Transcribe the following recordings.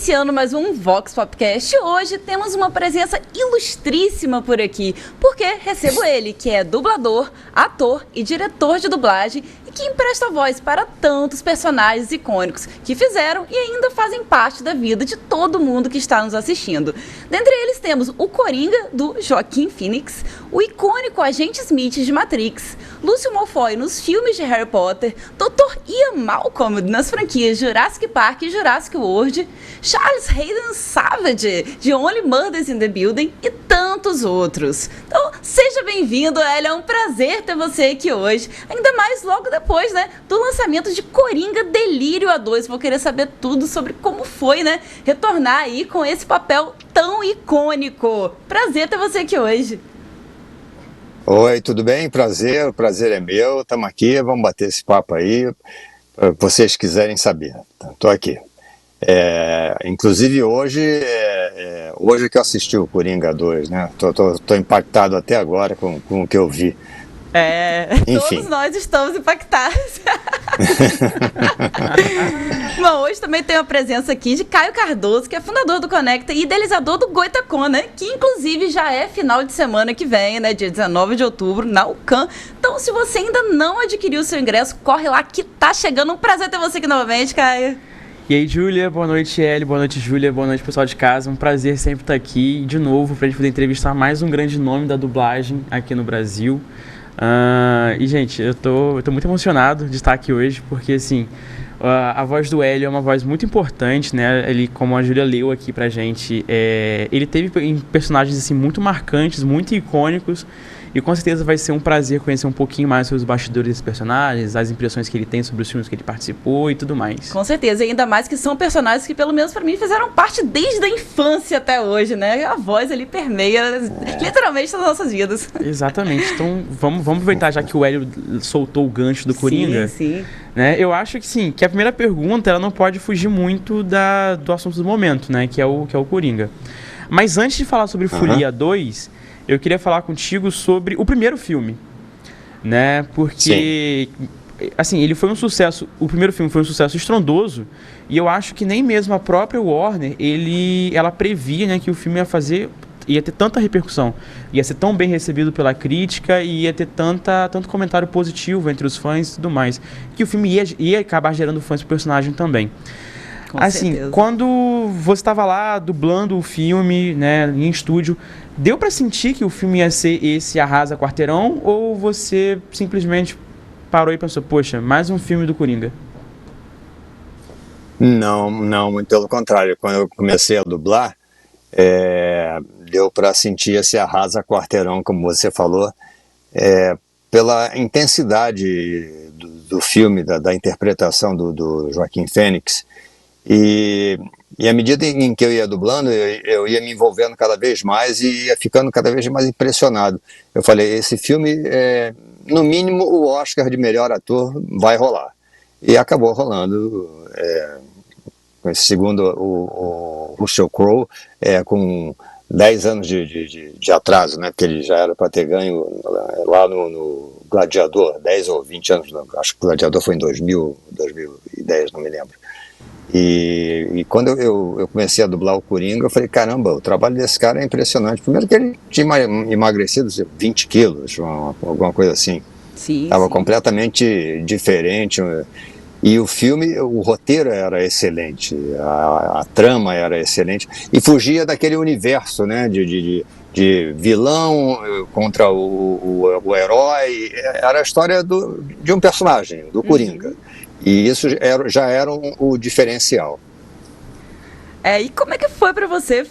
iniciando mais um Vox Popcast. Hoje temos uma presença ilustríssima por aqui, porque recebo ele, que é dublador, ator e diretor de dublagem e que empresta voz para tantos personagens icônicos que fizeram e ainda fazem parte da vida de todo mundo que está nos assistindo. Dentre eles temos o Coringa, do Joaquin Phoenix, o icônico Agente Smith de Matrix, Lúcio Malfoy nos filmes de Harry Potter, Dr. Ian Malcolm nas franquias Jurassic Park e Jurassic World, Charles Hayden Savage de Only Murders in the Building e tantos outros. Então, seja bem-vindo, Hélio, é um prazer ter você aqui hoje, ainda mais logo depois, do lançamento de Coringa Delírio A2. Vou querer saber tudo sobre como foi, retornar aí com esse papel tão icônico. Prazer ter você aqui hoje. Oi, tudo bem? Prazer, o prazer é meu, estamos aqui, vamos bater esse papo aí, vocês quiserem saber, estou aqui. Inclusive hoje que eu assisti o Coringa 2, tô impactado até agora com o que eu vi. Enfim. Todos nós estamos impactados. Bom, hoje também tem a presença aqui de Caio Cardoso, que é fundador do Conecta e idealizador do Goitacon, que inclusive já é final de semana que vem, dia 19 de outubro, na UCAM. Então, se você ainda não adquiriu o seu ingresso, corre lá que tá chegando. Um prazer ter você aqui novamente, Caio. E aí, Júlia, boa noite, Hélio, boa noite, Júlia, boa noite, pessoal de casa. Um prazer sempre estar aqui de novo pra gente poder entrevistar mais um grande nome da dublagem aqui no Brasil. E, gente, eu tô muito emocionado de estar aqui hoje, porque, assim, a voz do Hélio é uma voz muito importante, Ele, como a Júlia leu aqui pra gente, ele teve personagens, assim, muito marcantes, muito icônicos, e com certeza vai ser um prazer conhecer um pouquinho mais sobre os bastidores desses personagens, as impressões que ele tem sobre os filmes que ele participou e tudo mais. Com certeza, e ainda mais que são personagens que, pelo menos pra mim, fizeram parte desde a infância até hoje, A voz ali permeia literalmente nas nossas vidas. Exatamente, então vamos aproveitar já que o Hélio soltou o gancho do Coringa. Sim. Eu acho que sim, que a primeira pergunta ela não pode fugir muito do assunto do momento, que é o Coringa. Mas antes de falar sobre Folia 2, eu queria falar contigo sobre o primeiro filme, Porque, assim, ele foi um sucesso, o primeiro filme foi um sucesso estrondoso, e eu acho que nem mesmo a própria Warner, ela previa, que o filme ia ter tanta repercussão, ia ser tão bem recebido pela crítica e ia ter tanto comentário positivo entre os fãs e tudo mais, que o filme ia acabar gerando fãs pro personagem também. Assim, certeza. Quando você estava lá dublando o filme, em estúdio, deu pra sentir que o filme ia ser esse Arrasa Quarteirão, ou você simplesmente parou e pensou, poxa, mais um filme do Coringa? Não, muito pelo contrário. Quando eu comecei a dublar, deu para sentir esse Arrasa Quarteirão, como você falou, pela intensidade do filme, da interpretação do Joaquin Phoenix. E à medida em que eu ia dublando, eu ia me envolvendo cada vez mais e ia ficando cada vez mais impressionado. Eu falei, esse filme, no mínimo, o Oscar de melhor ator vai rolar. E acabou rolando, segundo o Russell Crowe, com 10 anos de atraso, porque ele já era para ter ganho lá no Gladiador, 10 ou 20 anos, acho que o Gladiador foi em 2010, não me lembro. E quando eu comecei a dublar o Coringa, eu falei, caramba, o trabalho desse cara é impressionante. Primeiro que ele tinha emagrecido 20 quilos, alguma coisa assim. Estava completamente diferente. E o filme, o roteiro era excelente, a trama era excelente, e fugia daquele universo, de vilão contra o herói. Era a história de um personagem, do Coringa. E isso já era o diferencial. E como é que foi pra você,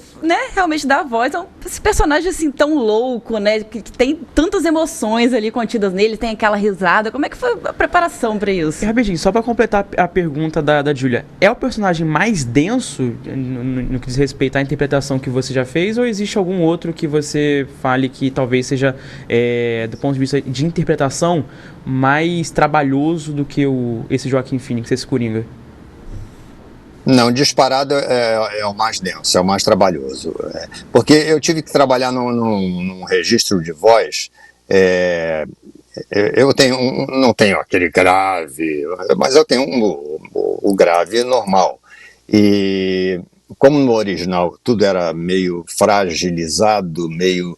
realmente dar voz a esse personagem assim tão louco, que tem tantas emoções ali contidas nele, tem aquela risada. Como é que foi a preparação pra isso? E rapidinho, só pra completar a pergunta da Júlia, é o personagem mais denso no que diz respeito à interpretação que você já fez, ou existe algum outro que você fale que talvez seja, do ponto de vista de interpretação, mais trabalhoso do que esse Joaquin Phoenix, esse Coringa? Não, disparado é o mais denso, é o mais trabalhoso. Porque eu tive que trabalhar num registro de voz. Eu não tenho aquele grave, mas eu tenho o grave normal. E como no original tudo era meio fragilizado, meio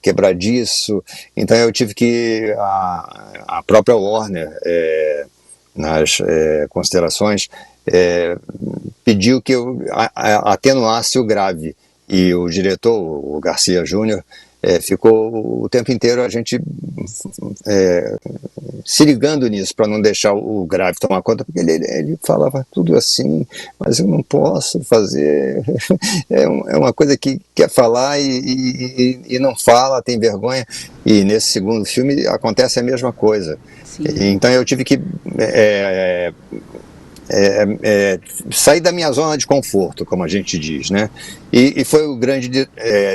quebradiço, então eu tive que a própria Warner, nas considerações, pediu que eu atenuasse o grave, e o diretor, o Garcia Júnior, ficou o tempo inteiro a gente se ligando nisso, para não deixar o grave tomar conta, porque ele falava tudo assim, mas eu não posso fazer, é uma coisa que quer falar e não fala, tem vergonha, e nesse segundo filme acontece a mesma coisa. Sim. Então eu tive que sair da minha zona de conforto, como a gente diz, né? E foi o grande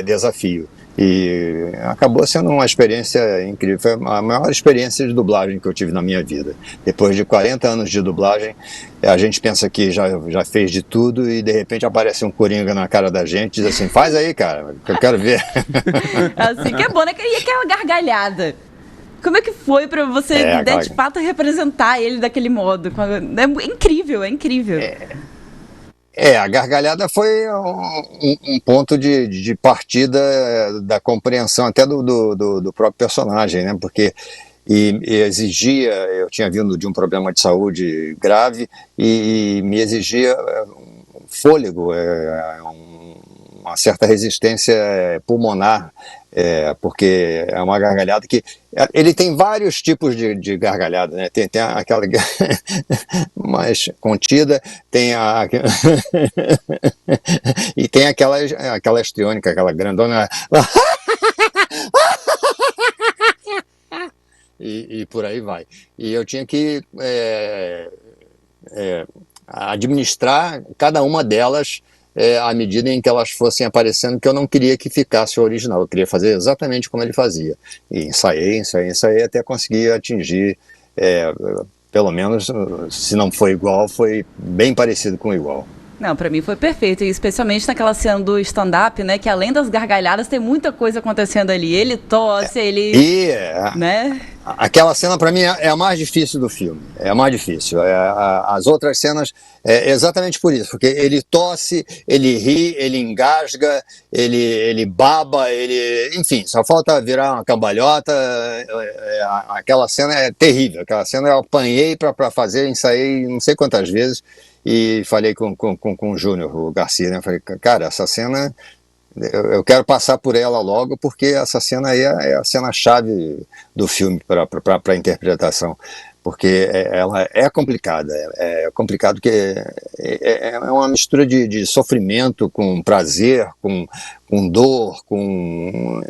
desafio. E acabou sendo uma experiência incrível. Foi a maior experiência de dublagem que eu tive na minha vida. Depois de 40 anos de dublagem, a gente pensa que já fez de tudo e de repente aparece um coringa na cara da gente e diz assim, faz aí, cara, que eu quero ver. Assim que é bom, né? E aquela gargalhada? Como é que foi pra você, de fato, representar ele daquele modo? É incrível, é incrível. A gargalhada foi um ponto de partida da compreensão até do próprio personagem, né? Porque exigia, eu tinha vindo de um problema de saúde grave e me exigia fôlego, uma certa resistência pulmonar, porque é uma gargalhada que ele tem vários tipos de gargalhada, né? Tem aquela mais contida, tem e tem aquela histriônica, aquela grandona e por aí vai. E eu tinha que administrar cada uma delas à medida em que elas fossem aparecendo, que eu não queria que ficasse o original, eu queria fazer exatamente como ele fazia. E ensaiei até conseguir atingir, pelo menos, se não foi igual, foi bem parecido com igual. Não, pra mim foi perfeito, e especialmente naquela cena do stand-up, né, que além das gargalhadas tem muita coisa acontecendo ali. Ele tosse, né? Aquela cena pra mim é a mais difícil do filme, é a mais difícil. As outras cenas exatamente por isso, porque ele tosse, ele ri, ele engasga, ele baba, enfim, só falta virar uma cambalhota. Aquela cena é terrível, aquela cena eu apanhei pra fazer, ensaiei não sei quantas vezes. E falei com o Júnior, o Garcia, né? Falei, cara, essa cena, eu quero passar por ela logo, porque essa cena aí é a cena-chave do filme para a interpretação. Porque ela é complicada, complicado porque é uma mistura de sofrimento com prazer, com dor, com...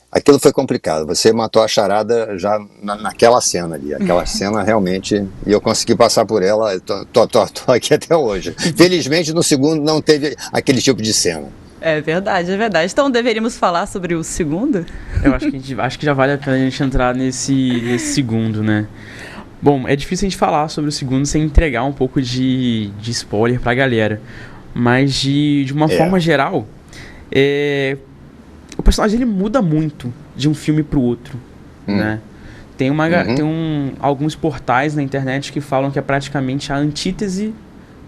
Aquilo foi complicado, você matou a charada já naquela cena ali, aquela cena realmente, e eu consegui passar por ela, tô aqui até hoje. Felizmente no segundo não teve aquele tipo de cena. É verdade, é verdade. Então deveríamos falar sobre o segundo? Eu acho que já vale a pena a gente entrar nesse segundo, né? Bom, é difícil a gente falar sobre o segundo sem entregar um pouco de spoiler pra galera, mas de uma forma geral, o personagem ele muda muito de um filme pro outro, né? Tem alguns portais na internet que falam que é praticamente a antítese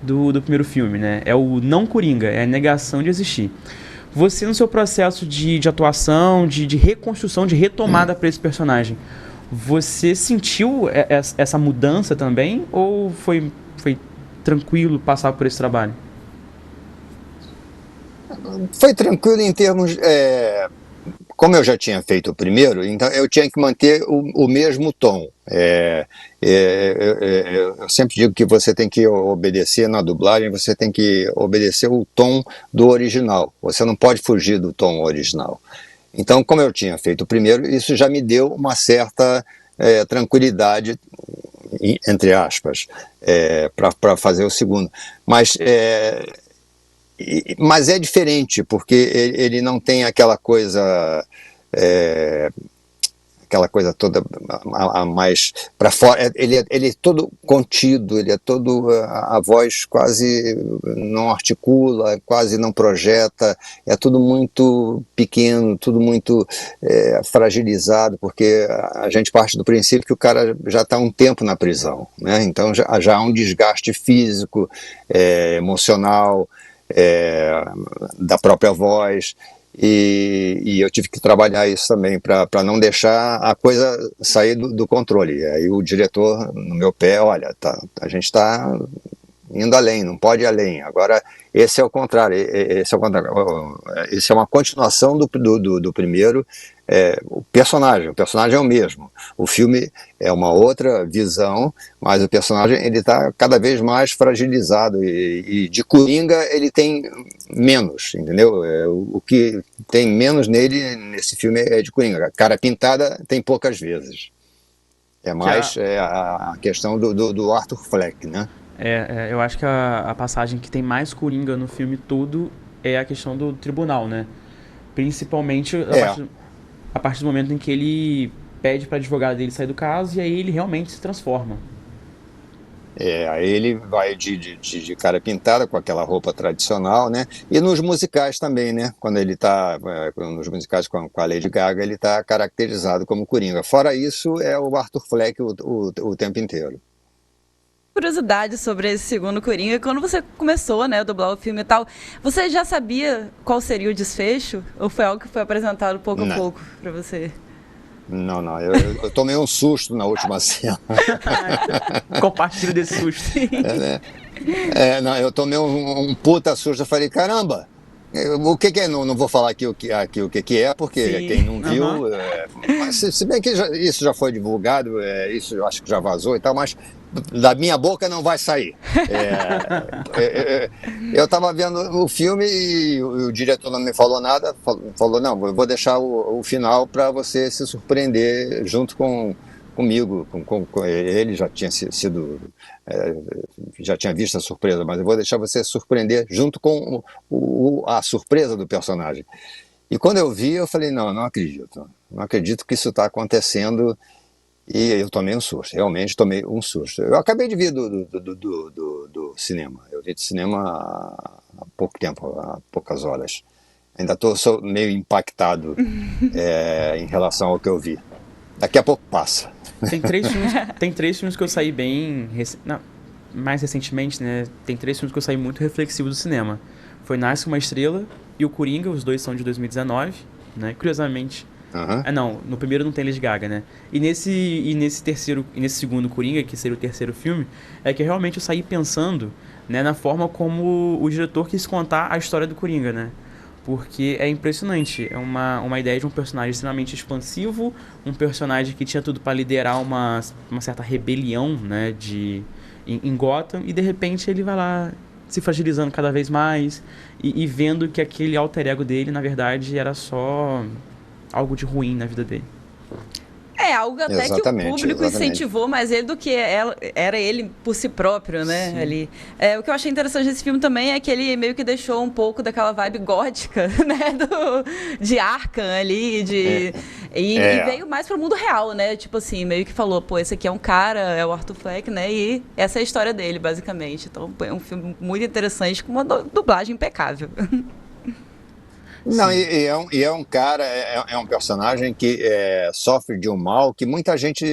do primeiro filme, né? É o não Coringa, é a negação de existir. Você, no seu processo de atuação, de reconstrução, de retomada para esse personagem, você sentiu essa mudança também? Ou foi tranquilo passar por esse trabalho? Foi tranquilo em termos... como eu já tinha feito o primeiro, então eu tinha que manter o mesmo tom. Eu sempre digo que você tem que obedecer na dublagem, você tem que obedecer o tom do original. Você não pode fugir do tom original. Então, como eu tinha feito o primeiro, isso já me deu uma certa tranquilidade, entre aspas, para fazer o segundo. Mas é diferente, porque ele não tem aquela coisa toda a mais para fora, ele é todo contido, ele é todo, a voz quase não articula, quase não projeta, é tudo muito pequeno, tudo muito fragilizado, porque a gente parte do princípio que o cara já está um tempo na prisão, né? Então já há um desgaste físico, emocional, da própria voz, e eu tive que trabalhar isso também para não deixar a coisa sair do controle. Aí o diretor no meu pé, olha, a gente está indo além, não pode ir além. Agora, esse é o contrário, esse é uma continuação do primeiro. O personagem é o mesmo. O filme é uma outra visão, mas o personagem ele está cada vez mais fragilizado e de Coringa ele tem menos, entendeu? O que tem menos nele nesse filme é de Coringa. Cara pintada tem poucas vezes. É mais a questão do Arthur Fleck, né? Eu acho que a passagem que tem mais Coringa no filme todo é a questão do tribunal, né? Principalmente a partir do momento em que ele pede para advogado dele sair do caso e aí ele realmente se transforma. Aí ele vai de cara pintada com aquela roupa tradicional, né? E nos musicais também, né? Quando ele está nos musicais com a Lady Gaga, ele está caracterizado como Coringa. Fora isso, é o Arthur Fleck o tempo inteiro. Curiosidade sobre esse segundo Coringa, quando você começou, né, a dublar o filme e tal, você já sabia qual seria o desfecho? Ou foi algo que foi apresentado pouco a pouco para você? Não, eu tomei um susto na última cena. Compartilho desse susto. Não, eu tomei um puta susto, eu falei, caramba, o que é? Não vou falar aqui o que é, porque Sim. Quem não viu, mas se bem que isso já foi divulgado, isso eu acho que já vazou e tal, mas da minha boca não vai sair. Eu estava vendo o filme e o diretor não me falou nada, falou, não, eu vou deixar o final para você se surpreender junto comigo, com ele já tinha sido, já tinha visto a surpresa, mas eu vou deixar você surpreender junto com a surpresa do personagem. E quando eu vi, eu falei, não acredito que isso está acontecendo. E eu tomei um susto, realmente tomei um susto. Eu acabei de vir do cinema, eu vi do cinema há pouco tempo, há poucas horas. Ainda sou meio impactado em relação ao que eu vi. Daqui a pouco passa. Tem três filmes que eu saí mais recentemente, né? Tem 3 filmes que eu saí muito reflexivo do cinema. Foi Nasce Uma Estrela e o Coringa, os dois são de 2019, né? Curiosamente... Não, no primeiro não tem Lady Gaga, né? E nesse segundo Coringa, que seria o terceiro filme, é que realmente eu saí pensando, né, na forma como o diretor quis contar a história do Coringa, né? Porque é impressionante, é uma ideia de um personagem extremamente expansivo, um personagem que tinha tudo para liderar uma certa rebelião, né, em Gotham, e de repente ele vai lá se fragilizando cada vez mais e vendo que aquele alter ego dele, na verdade, era só algo de ruim na vida dele. Algo até que o público incentivou mais ele do que era ele por si próprio, né? Ali. O que eu achei interessante desse filme também é que ele meio que deixou um pouco daquela vibe gótica, né? De Arkham ali, e veio mais pro mundo real, né? Tipo assim, meio que falou, pô, esse aqui é um cara, é o Arthur Fleck, né? E essa é a história dele, basicamente. Então é um filme muito interessante, com uma dublagem impecável. Não, e é um cara, é um personagem que sofre de um mal que muita gente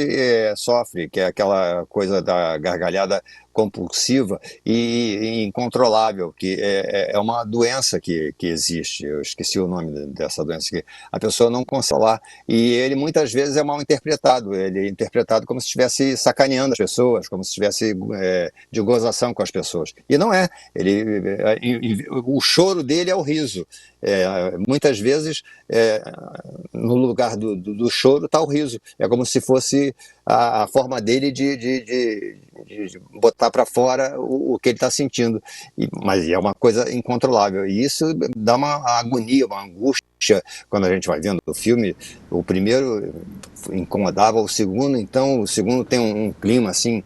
sofre, que é aquela coisa da gargalhada compulsiva e incontrolável, que é uma doença que existe. Eu esqueci o nome dessa doença, que a pessoa não consegue falar, e ele muitas vezes é mal interpretado. Ele é interpretado como se estivesse sacaneando as pessoas, como se estivesse de gozação com as pessoas. E não é. O choro dele é o riso. Muitas vezes, no lugar do choro está o riso. É como se fosse a forma dele de botar para fora o que ele está sentindo. Mas é uma coisa incontrolável. E isso dá uma agonia, uma angústia quando a gente vai vendo o filme. O primeiro incomodava o segundo, então o segundo tem um clima assim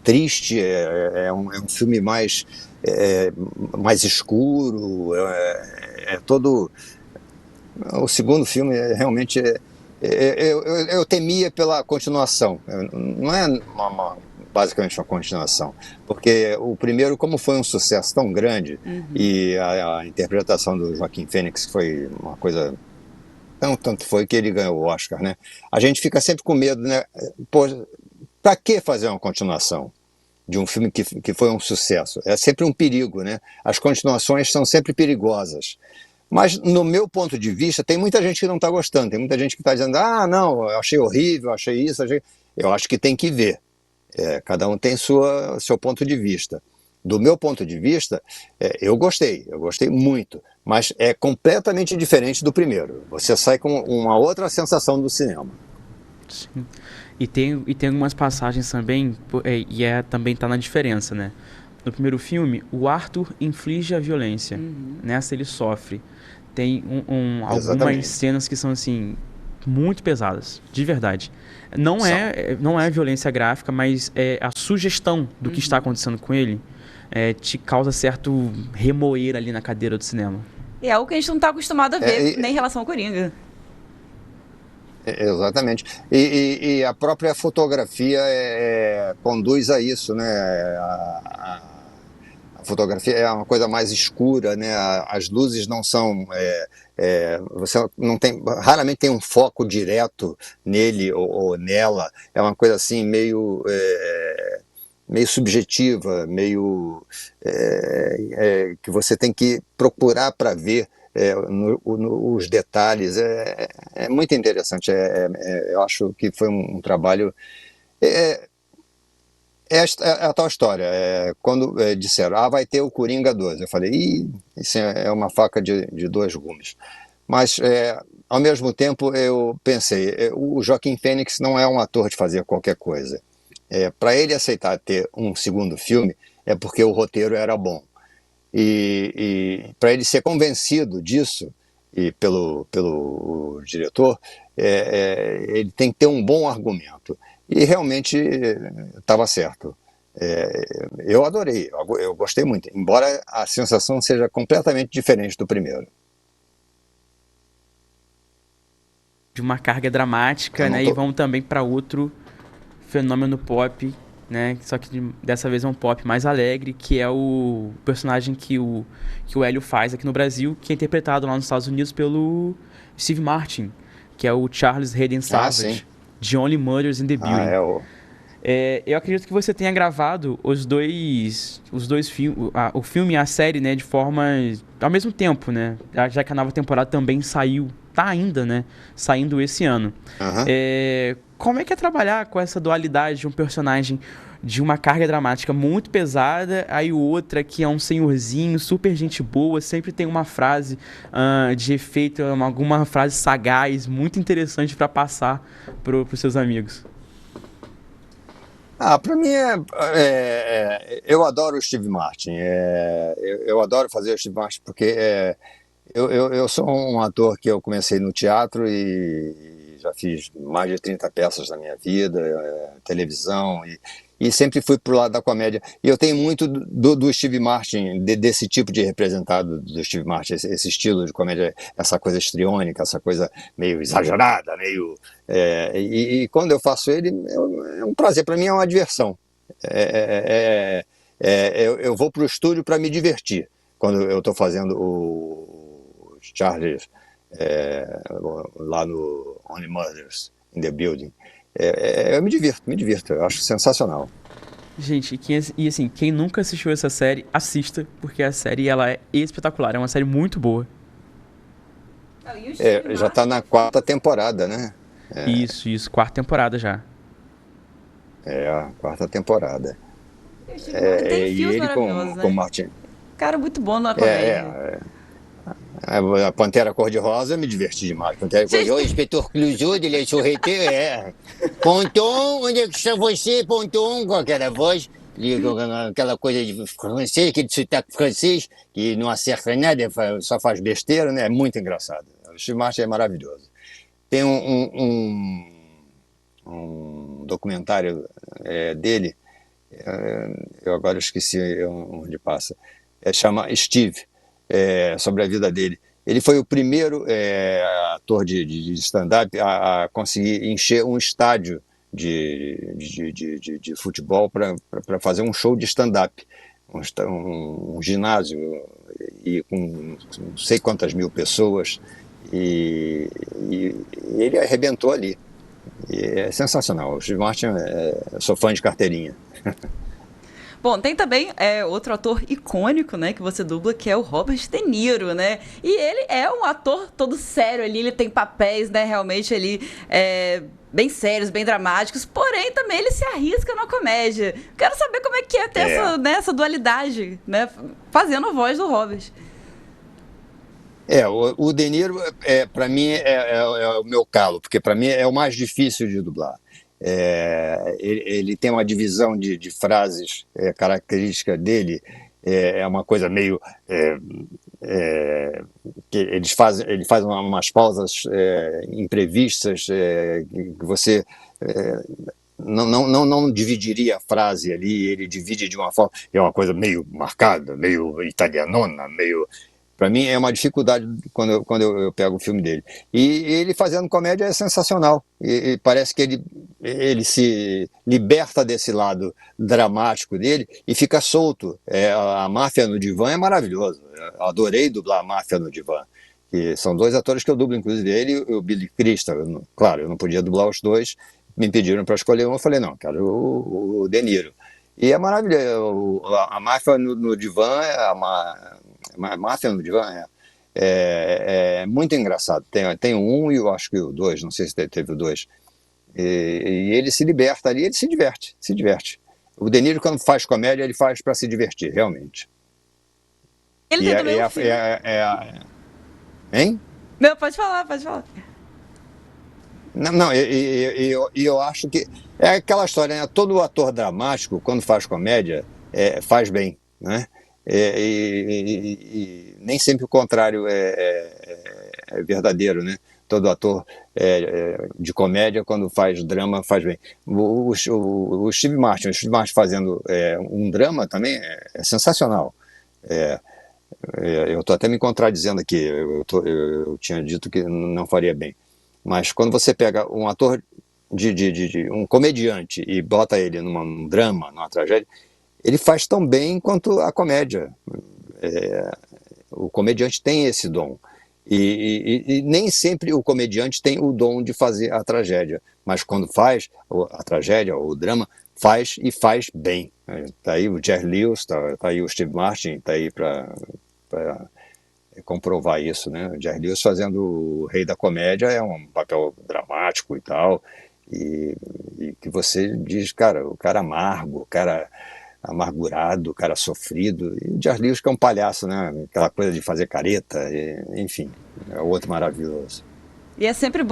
triste, é um filme mais escuro, todo... O segundo filme realmente eu temia pela continuação. Não é basicamente uma continuação, porque o primeiro, como foi um sucesso tão grande, e a interpretação do Joaquim Fênix foi uma coisa... Tanto foi que ele ganhou o Oscar, né? A gente fica sempre com medo, né? Pô, para que fazer uma continuação? de um filme que foi um sucesso. É sempre um perigo, né? As continuações são sempre perigosas. Mas, no meu ponto de vista, tem muita gente que não está gostando, tem muita gente que está dizendo, não, eu achei horrível, achei isso, achei... Eu acho que tem que ver. Cada um tem seu ponto de vista. Do meu ponto de vista, eu gostei muito, mas é completamente diferente do primeiro. Você sai com uma outra sensação do cinema. Sim. E tem algumas passagens também, também tá na diferença, né? No primeiro filme, o Arthur inflige a violência. Nessa ele sofre. Tem algumas cenas que são, assim, muito pesadas, de verdade. Não é violência gráfica, mas é a sugestão do que está acontecendo com ele te causa certo remoer ali na cadeira do cinema. É algo que a gente não está acostumado a ver, nem em relação ao Coringa. Exatamente. E a própria fotografia conduz a isso, né? A fotografia é uma coisa mais escura, né? As luzes não são... você não tem... Raramente tem um foco direto nele ou nela. É uma coisa assim meio subjetiva, meio que você tem que procurar para ver os detalhes. É muito interessante. Eu acho que foi um trabalho... É a tal história. Quando disseram, vai ter o Coringa 2, eu falei, isso é uma faca de dois gumes. Mas, ao mesmo tempo, eu pensei, o Joaquin Phoenix não é um ator de fazer qualquer coisa. Para ele aceitar ter um segundo filme, é porque o roteiro era bom. E para ele ser convencido disso, e pelo diretor, ele tem que ter um bom argumento. E realmente estava certo. Eu adorei, eu gostei muito, embora a sensação seja completamente diferente do primeiro. De uma carga dramática, né? E vamos também para outro fenômeno pop, né? Só que dessa vez é um pop mais alegre, que é o personagem que o Hélio faz aqui no Brasil, que é interpretado lá nos Estados Unidos pelo Steve Martin, que é o Charles Hayden Savage, de Only Murders in the Building. Eu acredito que você tenha gravado os dois filmes, o filme e a série, né, de forma ao mesmo tempo, né? Já que a nova temporada também saiu, tá ainda, né? Saindo esse ano. Como é que é trabalhar com essa dualidade de um personagem de uma carga dramática muito pesada, aí outra que é um senhorzinho, super gente boa, sempre tem uma frase de efeito, alguma frase sagaz, muito interessante para passar para os seus amigos? Para mim eu adoro o Steve Martin. Eu adoro fazer o Steve Martin porque eu sou um ator que eu comecei no teatro e já fiz mais de 30 peças na minha vida, televisão, e sempre fui pro lado da comédia. E eu tenho muito do Steve Martin, desse tipo de representado do Steve Martin, esse estilo de comédia, essa coisa histriônica, essa coisa meio exagerada, meio... e quando eu faço ele, é um prazer, para mim é uma diversão. Eu vou pro estúdio para me divertir, quando eu estou fazendo o Charles lá no Only Murders in the Building. Eu me divirto, eu acho sensacional. Gente, e assim, quem nunca assistiu essa série, assista, porque a série ela é espetacular, é uma série muito boa. Já está na 4ª temporada, né? Isso, 4ª temporada já. A 4ª temporada. Tem fios maravilhosos, né? Com Martin. Cara, muito bom na comédia. A Pantera Cor-de-Rosa, me diverti demais. Pantera Cor-de-Rosa, Inspetor Clouseau, ele é sorreteiro, Ponton, onde é que está você, Ponton? Com aquela voz, aquela coisa de francês, aquele sotaque francês, que não acerta nada, só faz besteira, né? É muito engraçado. O Steve Martin é maravilhoso. Tem um documentário dele, eu agora esqueci onde passa, chama Steve, sobre a vida dele. Ele foi o primeiro ator de stand-up a conseguir encher um estádio de futebol para fazer um show de stand-up, um ginásio e com não sei quantas mil pessoas, e ele arrebentou ali. E é sensacional. O Steve Martin, eu sou fã de carteirinha. Bom, tem também outro ator icônico, né, que você dubla, que é o Robert De Niro, né? E ele é um ator todo sério ali, ele tem papéis, né, realmente ali bem sérios, bem dramáticos, porém também ele se arrisca na comédia. Quero saber como é que é ter essa dualidade, né, fazendo a voz do Robert. O De Niro, para mim, é o meu calo, porque para mim é o mais difícil de dublar. Ele tem uma divisão de frases característica dele, é uma coisa meio que ele faz umas pausas imprevistas que você não dividiria a frase ali, ele divide de uma forma, é uma coisa meio marcada, meio italianona, meio... Para mim é uma dificuldade quando eu pego o filme dele. E ele fazendo comédia é sensacional. E parece que ele se liberta desse lado dramático dele e fica solto. A Máfia no Divã é maravilhoso. Eu adorei dublar a Máfia no Divã. Que são dois atores que eu dublo, inclusive ele e o Billy Crystal. Claro, eu não podia dublar os dois. Me pediram para escolher um, eu falei, não, quero o De Niro. E é maravilhoso. A Máfia no Divã a Máfia no Divã é muito engraçado. Tem o 1 e eu acho que o 2, não sei se teve o 2. E ele se liberta ali, ele se diverte. O De Niro, quando faz comédia, ele faz para se divertir, realmente. Ele tem também um filme. Hein? Não, pode falar, pode falar. Não, eu acho que é aquela história, né? Todo ator dramático, quando faz comédia, faz bem, né? E nem sempre o contrário é verdadeiro, né? Todo ator de comédia, quando faz drama, faz bem. O Steve Martin fazendo um drama também é sensacional. Eu estou até me contradizendo aqui, eu tinha dito que não faria bem. Mas quando você pega um ator um comediante e bota ele num drama, numa tragédia, ele faz tão bem quanto a comédia. O comediante tem esse dom. E nem sempre o comediante tem o dom de fazer a tragédia. Mas quando faz a tragédia ou o drama, faz e faz bem. Está aí o Jerry Lewis, tá aí o Steve Martin, está aí para comprovar isso, né? O Jerry Lewis fazendo o rei da comédia é um papel dramático e tal, e que você diz, cara, o cara amargo, o cara amargurado, o cara sofrido, e o Jerry Lewis que é um palhaço, né? Aquela coisa de fazer careta, enfim, é outro maravilhoso. E é sempre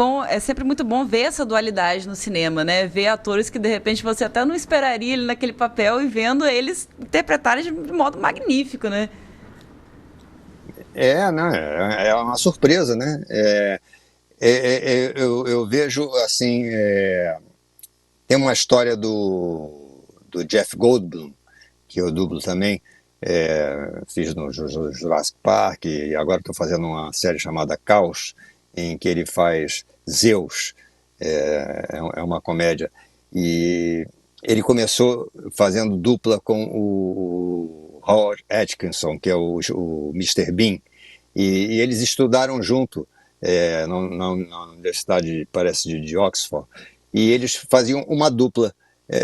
muito bom ver essa dualidade no cinema, né? Ver atores que de repente você até não esperaria ele naquele papel e vendo eles interpretarem de modo magnífico, né? Não, é uma surpresa, né? Eu vejo, assim, tem uma história do Jeff Goldblum, que eu dublo também, fiz no Jurassic Park, e agora estou fazendo uma série chamada Caos, em que ele faz Zeus, é uma comédia, e ele começou fazendo dupla com o Howard Atkinson, que é o Mr. Bean, e eles estudaram junto na Universidade, parece, de Oxford, e eles faziam uma dupla.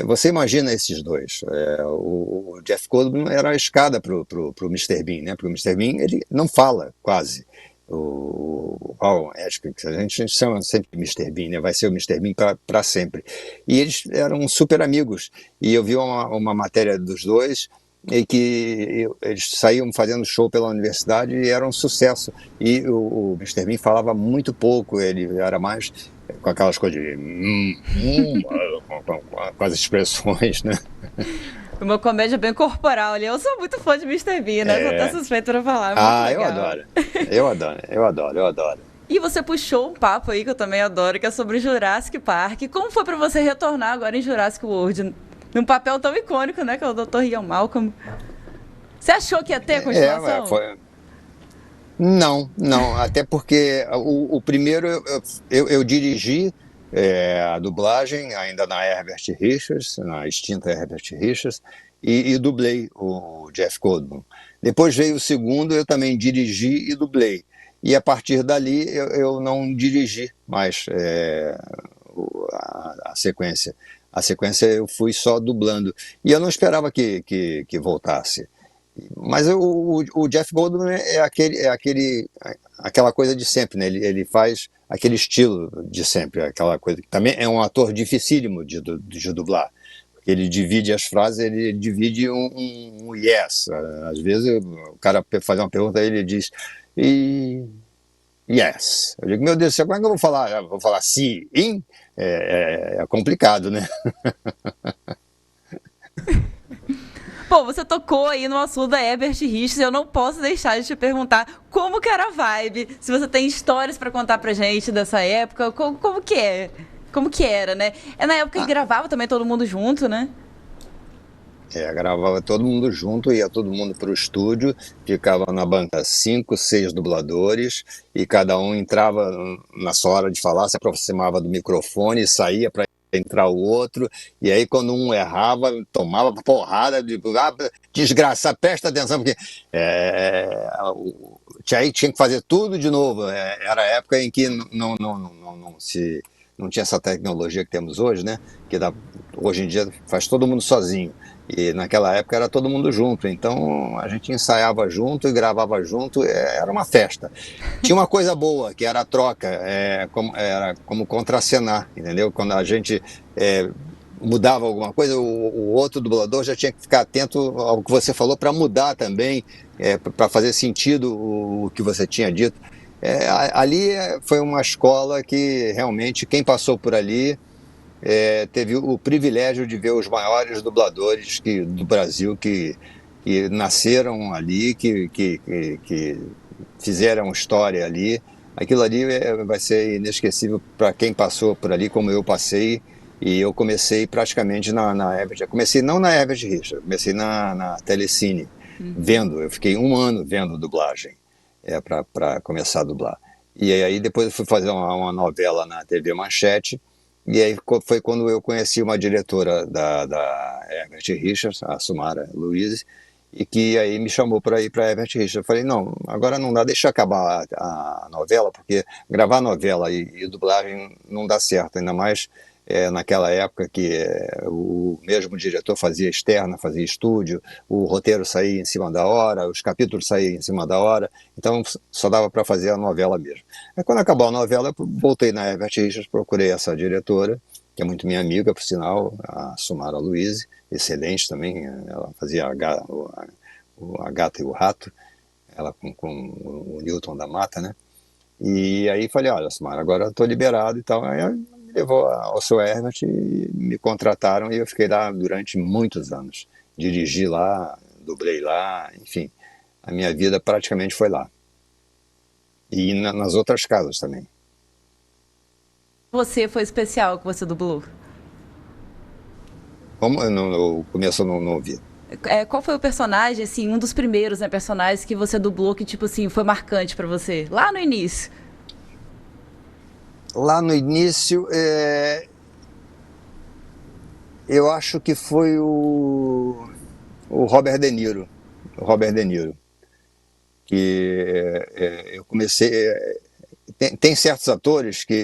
Você imagina esses dois. O Jeff Goldblum era a escada para o Mr. Bean, né? Porque o Mr. Bean ele não fala quase. Acho que a gente chama sempre de Mr. Bean, né? Vai ser o Mr. Bean para sempre. E eles eram super amigos. E eu vi uma matéria dos dois e que eles saíam fazendo show pela universidade e era um sucesso. E o Mr. Bean falava muito pouco, ele era mais com aquelas coisas de com as expressões, né? Uma comédia bem corporal ali. Eu sou muito fã de Mr. Bean, né? Sou até suspeita pra falar. Eu adoro. E você puxou um papo aí que eu também adoro, que é sobre Jurassic Park. Como foi pra você retornar agora em Jurassic World? Num papel tão icônico, né? Que é o Dr. Ian Malcolm. Você achou que ia ter continuação? Não. Até porque o primeiro eu dirigi a dublagem ainda na Herbert Richards, na extinta Herbert Richards, e dublei o Jeff Goldblum. Depois veio o segundo, eu também dirigi e dublei. E a partir dali eu não dirigi mais a sequência. A sequência eu fui só dublando. E eu não esperava que voltasse. Mas o Jeff Goldblum aquela coisa de sempre, né? Ele faz aquele estilo de sempre, aquela coisa que também é um ator dificílimo de dublar. Porque ele divide as frases, ele divide um yes. Às vezes o cara faz uma pergunta, ele diz yes. Eu digo, meu Deus do céu, como é que eu vou falar? Eu vou falar sim, é complicado, né? Bom, você tocou aí no assunto da Herbert Richards, eu não posso deixar de te perguntar como que era a vibe, se você tem histórias pra contar pra gente dessa época, como que é? Como que era, né? É na época que gravava também todo mundo junto, né? Gravava todo mundo junto, ia todo mundo para o estúdio, ficava na banca 5, 6 dubladores, e cada um entrava na sua hora de falar, se aproximava do microfone, saía para entrar o outro, e aí quando um errava, tomava porrada, desgraçado, presta atenção, porque aí tinha que fazer tudo de novo. Era a época em que não tinha essa tecnologia que temos hoje, né? Hoje em dia faz todo mundo sozinho. E naquela época era todo mundo junto, então a gente ensaiava junto e gravava junto, era uma festa. Tinha uma coisa boa, que era a troca, era como contracenar, entendeu? Quando a gente mudava alguma coisa, o outro dublador já tinha que ficar atento ao que você falou para mudar também, para fazer sentido o que você tinha dito. Ali foi uma escola que realmente quem passou por ali teve o privilégio de ver os maiores dubladores do Brasil que nasceram ali, que fizeram história ali. Aquilo ali vai ser inesquecível para quem passou por ali, como eu passei. E eu comecei praticamente na Herbert. Comecei não na Herbert Richards, comecei na Telecine, vendo. Eu fiquei 1 ano vendo dublagem para começar a dublar. E aí depois eu fui fazer uma novela na TV Manchete. E aí foi quando eu conheci uma diretora da Herbert Richards, a Sumara Luiz, e que aí me chamou para ir para Herbert Richards. Eu falei, não, agora não dá, deixa eu acabar a novela, porque gravar novela e dublagem não dá certo, ainda mais naquela época que o mesmo diretor fazia externa, fazia estúdio, o roteiro saía em cima da hora, os capítulos saíam em cima da hora, então só dava para fazer a novela mesmo. Aí quando acabou a novela, eu voltei na Herbert Richards, procurei essa diretora, que é muito minha amiga, por sinal, a Sumara Luiz, excelente também, ela fazia a Gata e o Rato, ela com o Newton da Mata, né? E aí falei, olha, Sumara, agora eu estou liberado e tal. Aí me levou ao seu Herbert e me contrataram e eu fiquei lá durante muitos anos. Dirigi lá, dublei lá, enfim, a minha vida praticamente foi lá. E nas outras casas também. Você foi especial que você dublou? Como no começo eu não ouvi. Qual foi o personagem, assim, um dos primeiros, né, personagens que você dublou que, tipo assim, foi marcante pra você? Lá no início. Lá no início, eu acho que foi o Robert De Niro. O Robert De Niro. Que eu comecei... Tem certos atores que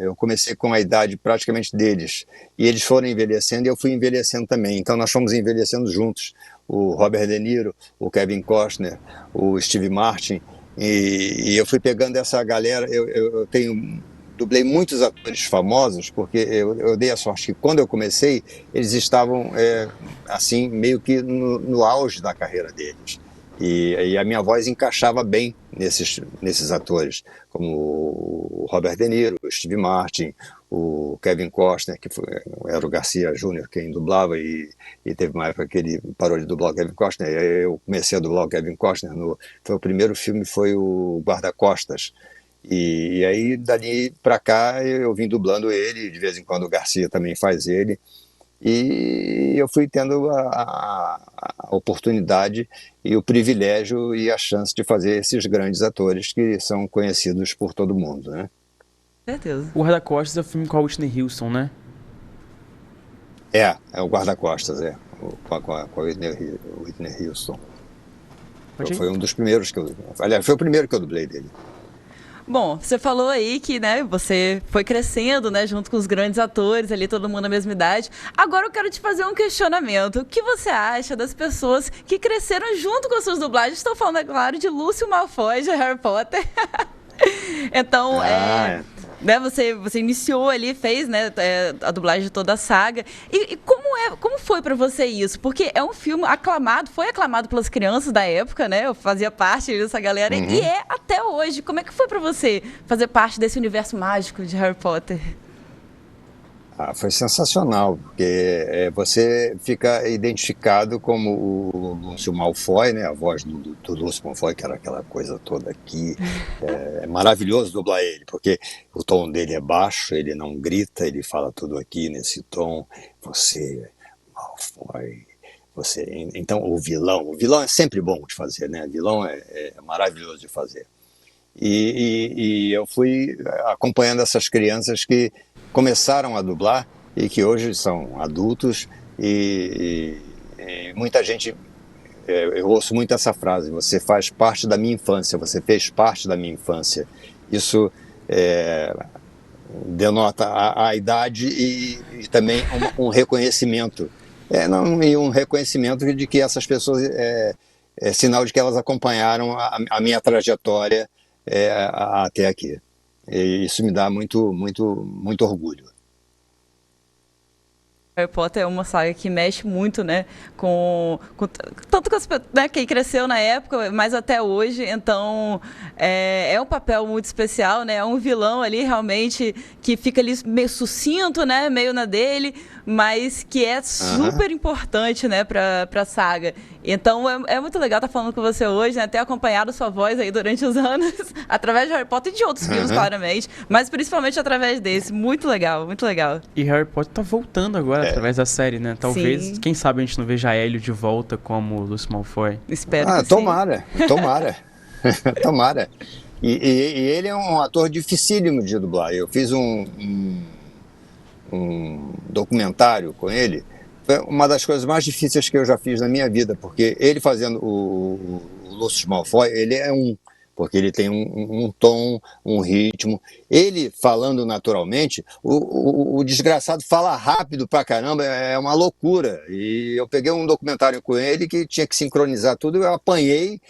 eu comecei com a idade praticamente deles, e eles foram envelhecendo e eu fui envelhecendo também, então nós fomos envelhecendo juntos, o Robert De Niro, o Kevin Costner, o Steve Martin, e eu fui pegando essa galera. Eu dublei muitos atores famosos, porque eu dei a sorte que quando eu comecei, eles estavam assim, meio que no auge da carreira deles. E a minha voz encaixava bem nesses atores, como o Robert De Niro, o Steve Martin, o Kevin Costner, que era o Garcia Júnior quem dublava, e teve uma época que ele parou de dublar o Kevin Costner, e aí eu comecei a dublar o Kevin Costner, o primeiro filme foi o Guarda-Costas, e aí dali pra cá eu vim dublando ele, de vez em quando o Garcia também faz ele, e eu fui tendo a oportunidade e o privilégio e a chance de fazer esses grandes atores que são conhecidos por todo mundo, né? Certeza. O Guarda-Costas é o filme com a Whitney Houston, né? É o Guarda-Costas, com a Whitney Houston. Foi um dos primeiros que eu... Aliás, foi o primeiro que eu dublei dele. Bom, você falou aí que, né, você foi crescendo, né, junto com os grandes atores ali, todo mundo na mesma idade. Agora eu quero te fazer um questionamento. O que você acha das pessoas que cresceram junto com as suas dublagens? Estou falando, é claro, de Lúcio Malfoy de Harry Potter. Então, Ah, né, você iniciou ali, fez, né, a dublagem de toda a saga. E como foi pra você isso? Porque é um filme aclamado, foi aclamado pelas crianças da época, né? Eu fazia parte dessa galera e uhum. é até hoje. Como é que foi pra você fazer parte desse universo mágico de Harry Potter? Foi sensacional, porque você fica identificado como o Lúcio Malfoy, né? A voz do Lúcio Malfoy, que era aquela coisa toda aqui. É maravilhoso dublar ele, porque o tom dele é baixo, ele não grita, ele fala tudo aqui nesse tom. Você, Malfoy, você. Então, o vilão é sempre bom de fazer, né? O vilão é maravilhoso de fazer. E eu fui acompanhando essas crianças que começaram a dublar e que hoje são adultos e muita gente, eu ouço muito essa frase: você faz parte da minha infância, você fez parte da minha infância. Isso é, denota a idade e também um reconhecimento, não, e um reconhecimento de que essas pessoas é sinal de que elas acompanharam a minha trajetória até aqui. E isso me dá muito, muito, muito orgulho. Harry Potter é uma saga que mexe muito, né, tanto com né, quem cresceu na época, mas até hoje. Então, é um papel muito especial, né? É um vilão ali realmente que fica ali meio sucinto, né, meio na dele, mas que é Aham, super importante, né, pra saga. Então, é muito legal estar falando com você hoje, né, ter acompanhado sua voz aí durante os anos, através de Harry Potter e de outros filmes, aham. claramente, mas principalmente através desse. Muito legal, muito legal. E Harry Potter tá voltando agora através da série, né? Talvez, Sim, quem sabe a gente não veja Hélio de volta como Lúcio Malfoy. espero que sim. Tomara, tomara, tomara. E ele é um ator dificílimo de dublar. Eu fiz um documentário com ele. Foi uma das coisas mais difíceis que eu já fiz na minha vida, porque ele fazendo o Lúcio Malfoy, ele é porque ele tem um tom, um ritmo. Ele falando naturalmente, o desgraçado fala rápido pra caramba, é uma loucura. E eu peguei um documentário com ele que tinha que sincronizar tudo, eu apanhei,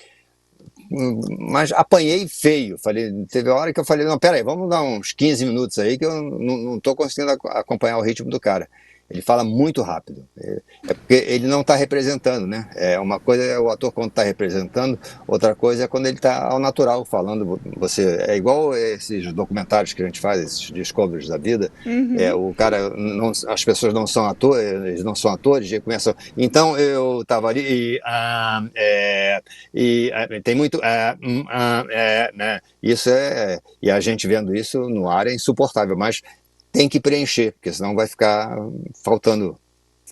mas apanhei feio. Teve hora que eu falei, não, peraí, vamos dar uns 15 minutos aí que eu não estou conseguindo acompanhar o ritmo do cara. Ele fala muito rápido. Porque ele não está representando, né? Uma coisa é o ator quando está representando, outra coisa é quando ele está ao natural falando. É igual esses documentários que a gente faz, esses Discoveries da vida. O cara, as pessoas não são atores, eles não são atores, e começam. Então eu estava ali tem muito né? Isso e a gente vendo isso no ar é insuportável, mas tem que preencher, porque senão vai ficar faltando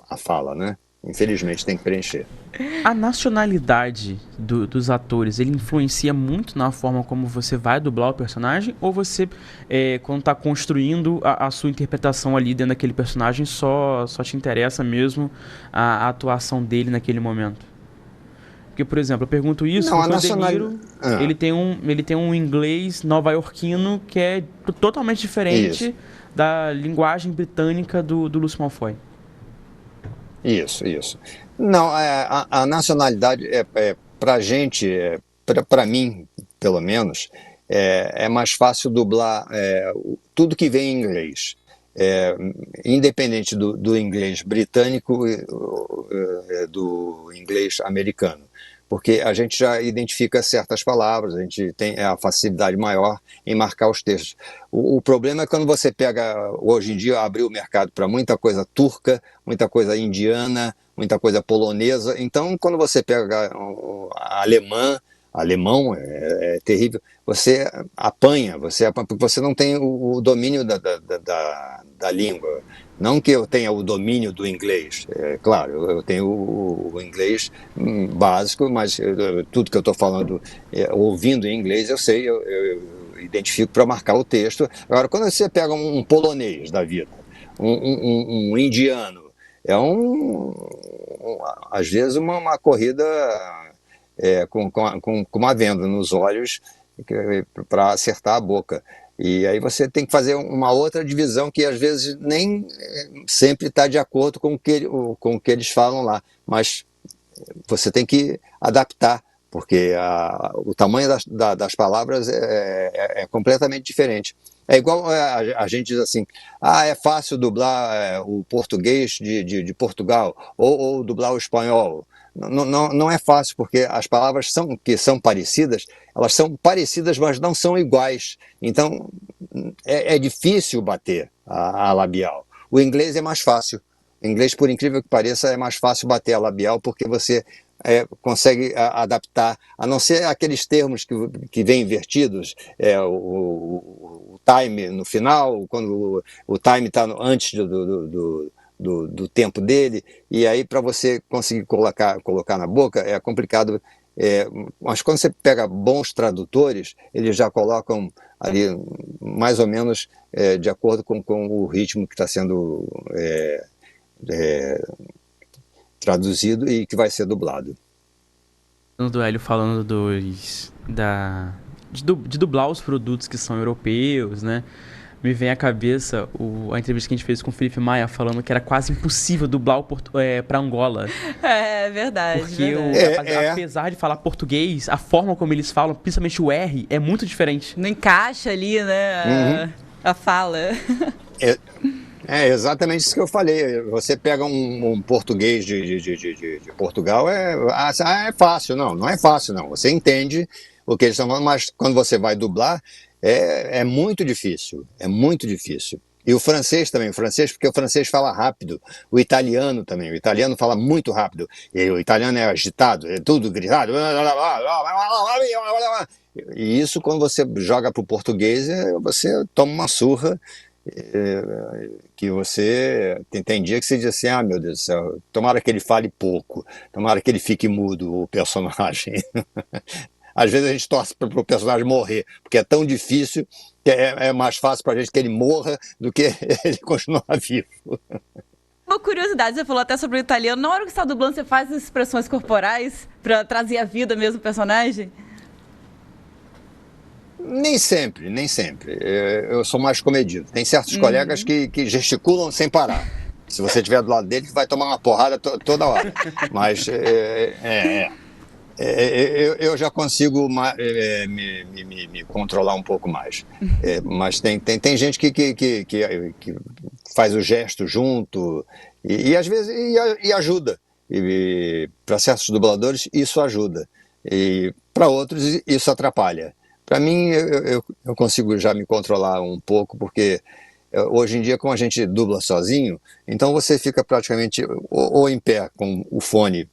a fala, né? Infelizmente tem que preencher. A nacionalidade dos atores, ele influencia muito na forma como você vai dublar o personagem? Ou você, quando está construindo a sua interpretação ali dentro daquele personagem, só te interessa mesmo a atuação dele naquele momento? Porque, por exemplo, eu pergunto isso Não, a porque o De nacionalidade. Niro, ele tem um inglês nova-iorquino que é totalmente Isso, diferente da linguagem britânica do Lúcio Malfoy. isso. Não, a nacionalidade pra gente, pra mim, pelo menos, é mais fácil dublar tudo que vem em inglês. É, independente do inglês britânico e do inglês americano, porque a gente já identifica certas palavras, a gente tem a facilidade maior em marcar os textos. O problema é quando você pega, hoje em dia, abriu o mercado para muita coisa turca, muita coisa indiana, muita coisa polonesa. Então, quando você pega alemão é terrível, você apanha, porque você não tem o domínio da língua. Não que eu tenha o domínio do inglês, claro, eu tenho o inglês básico, mas tudo que eu estou falando, ouvindo em inglês, eu sei, eu identifico para marcar o texto. Agora, quando você pega um polonês da vida, um indiano, às vezes uma corrida com uma venda nos olhos, para acertar a boca. E aí você tem que fazer uma outra divisão que às vezes nem sempre está de acordo com o que eles falam lá, mas você tem que adaptar, porque o tamanho das palavras é completamente diferente. É igual a gente diz assim, é fácil dublar o português de Portugal, ou dublar o espanhol. Não é fácil, porque as palavras que são parecidas, elas são parecidas, mas não são iguais. Então, é difícil bater a labial. O inglês é mais fácil. O inglês, por incrível que pareça, é mais fácil bater a labial, porque você consegue adaptar, a não ser aqueles termos que vêm invertidos, o time no final, quando o time está antes do tempo dele, e aí para você conseguir colocar na boca é complicado, mas quando você pega bons tradutores, eles já colocam ali mais ou menos de acordo com o ritmo que está sendo traduzido e que vai ser dublado. Do Hélio falando de dublar os produtos que são europeus, né? Me vem à cabeça a entrevista que a gente fez com o Felipe Maia falando que era quase impossível dublar para Angola. É verdade. Porque apesar de falar português, a forma como eles falam, principalmente o R, é muito diferente. Não encaixa ali, né? A fala. É exatamente isso que eu falei. Você pega um português de Portugal, é fácil. Não é fácil, não. Você entende o que eles estão falando, mas quando você vai dublar, é muito difícil. É muito difícil. E o francês também, porque o francês fala rápido. O italiano também, o italiano fala muito rápido. E o italiano é agitado, é tudo gritado. E isso, quando você joga para o português, você toma uma surra. Que você tem dia que você diz assim, meu Deus do céu, tomara que ele fale pouco, tomara que ele fique mudo, o personagem. Às vezes a gente torce para o personagem morrer, porque é tão difícil que é mais fácil para a gente que ele morra do que ele continuar vivo. Uma curiosidade, você falou até sobre o italiano, na hora que você está dublando, você faz as expressões corporais para trazer a vida mesmo do personagem? Nem sempre. Eu sou mais comedido. Tem certos colegas que gesticulam sem parar. Se você estiver do lado dele, vai tomar uma porrada toda hora. Mas eu já consigo me controlar um pouco mais. Mas tem gente que faz o gesto junto e às vezes ajuda. E para certos dubladores isso ajuda. E para outros isso atrapalha. Para mim, eu consigo já me controlar um pouco, porque hoje em dia, como a gente dubla sozinho, então você fica praticamente ou em pé com o fone,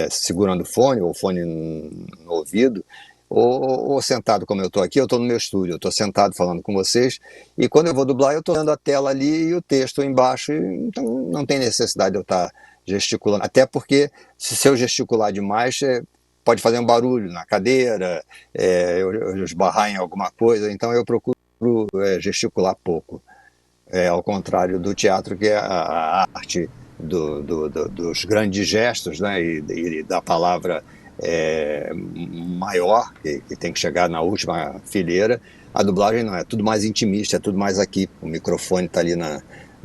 segurando o fone, ou o fone no ouvido, ou sentado como eu estou no meu estúdio, eu estou sentado falando com vocês, e quando eu vou dublar, eu estou vendo a tela ali e o texto embaixo, então não tem necessidade de eu estar gesticulando, até porque se eu gesticular demais, pode fazer um barulho na cadeira, eu esbarrar em alguma coisa, então eu procuro gesticular pouco. Ao contrário do teatro, que é a arte dos grandes gestos, né, e da palavra maior, que tem que chegar na última fileira. A dublagem não, é tudo mais intimista, é tudo mais aqui, o microfone está ali na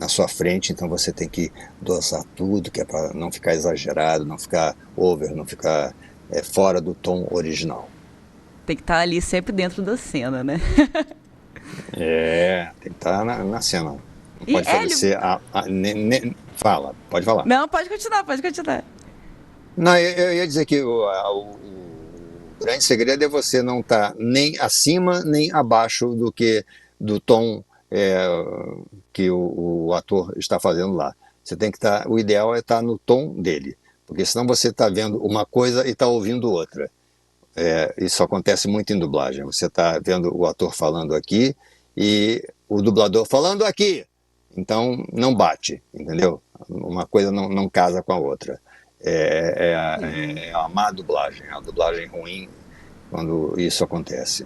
sua frente, então você tem que dosar tudo, que é para não ficar exagerado, não ficar over, não ficar fora do tom original. Tem que estar ali sempre dentro da cena, né? Tem que estar na cena. Não pode falecer. Pode falar. Não, pode continuar. Não, eu ia dizer que o grande segredo é você não estar nem acima nem abaixo do tom que o ator está fazendo lá. Você tem que estar. O ideal é estar no tom dele. Porque senão você está vendo uma coisa e está ouvindo outra. Isso acontece muito em dublagem. Você está vendo o ator falando aqui e o dublador falando aqui. Então não bate, entendeu? Uma coisa não casa com a outra. A má dublagem, a dublagem ruim quando isso acontece.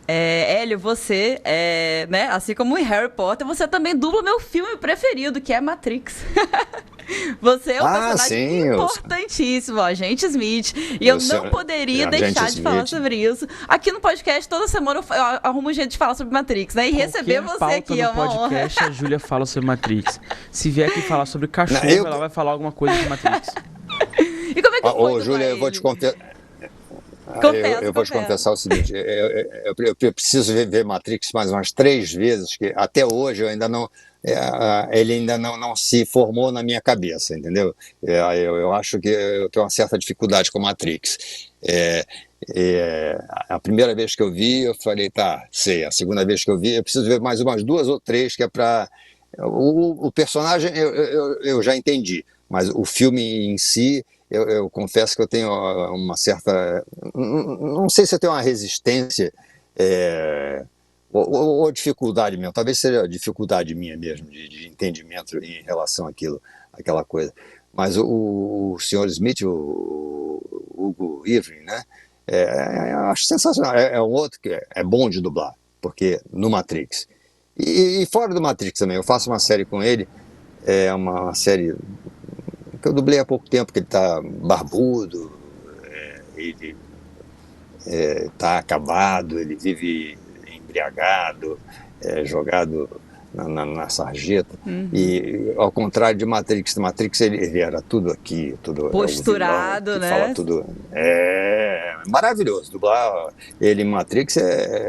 Hélio, você, né, assim como em Harry Potter, você também dubla meu filme preferido, que é Matrix. Você é um Ah, personagem sim, importantíssimo, o Agente Smith. E eu eu não sou poderia Agente deixar de falar Smith. sobre isso. Aqui no podcast, toda semana eu arrumo um jeito de falar sobre Matrix, né? E receber Qualquer você pauta aqui no é uma honra. podcast, a Júlia fala sobre Matrix. Se vier aqui falar sobre Não, cachorro, ela vai falar alguma coisa de Matrix. E como é que foi Ô, dublar Júlia, eu vou te ele? confessar. Confesso, Eu vou te confesso. confessar o seguinte: eu preciso ver Matrix mais umas 3 vezes, que até hoje eu ainda não, ele ainda não se formou na minha cabeça, entendeu? Eu acho que eu tenho uma certa dificuldade com Matrix. A primeira vez que eu vi, eu falei, tá, sei. A segunda vez que eu vi, eu preciso ver mais umas 2 ou 3, que é para. O personagem eu já entendi, mas o filme em si. Eu confesso que eu tenho uma certa. Não sei se eu tenho uma resistência ou dificuldade mesmo. Talvez seja dificuldade minha mesmo, de entendimento em relação àquela coisa. Mas o Sr. Smith, o Hugo Weaving, né? Eu acho sensacional. É um outro que é bom de dublar, porque no Matrix. E fora do Matrix também. Eu faço uma série com ele, é uma série que eu dublei há pouco tempo, que ele está barbudo, ele está acabado, ele vive embriagado, jogado na sarjeta. E ao contrário de Matrix ele era tudo aqui, tudo é o vilão, Posturado, que né? fala tudo. É maravilhoso. Dublar ele em Matrix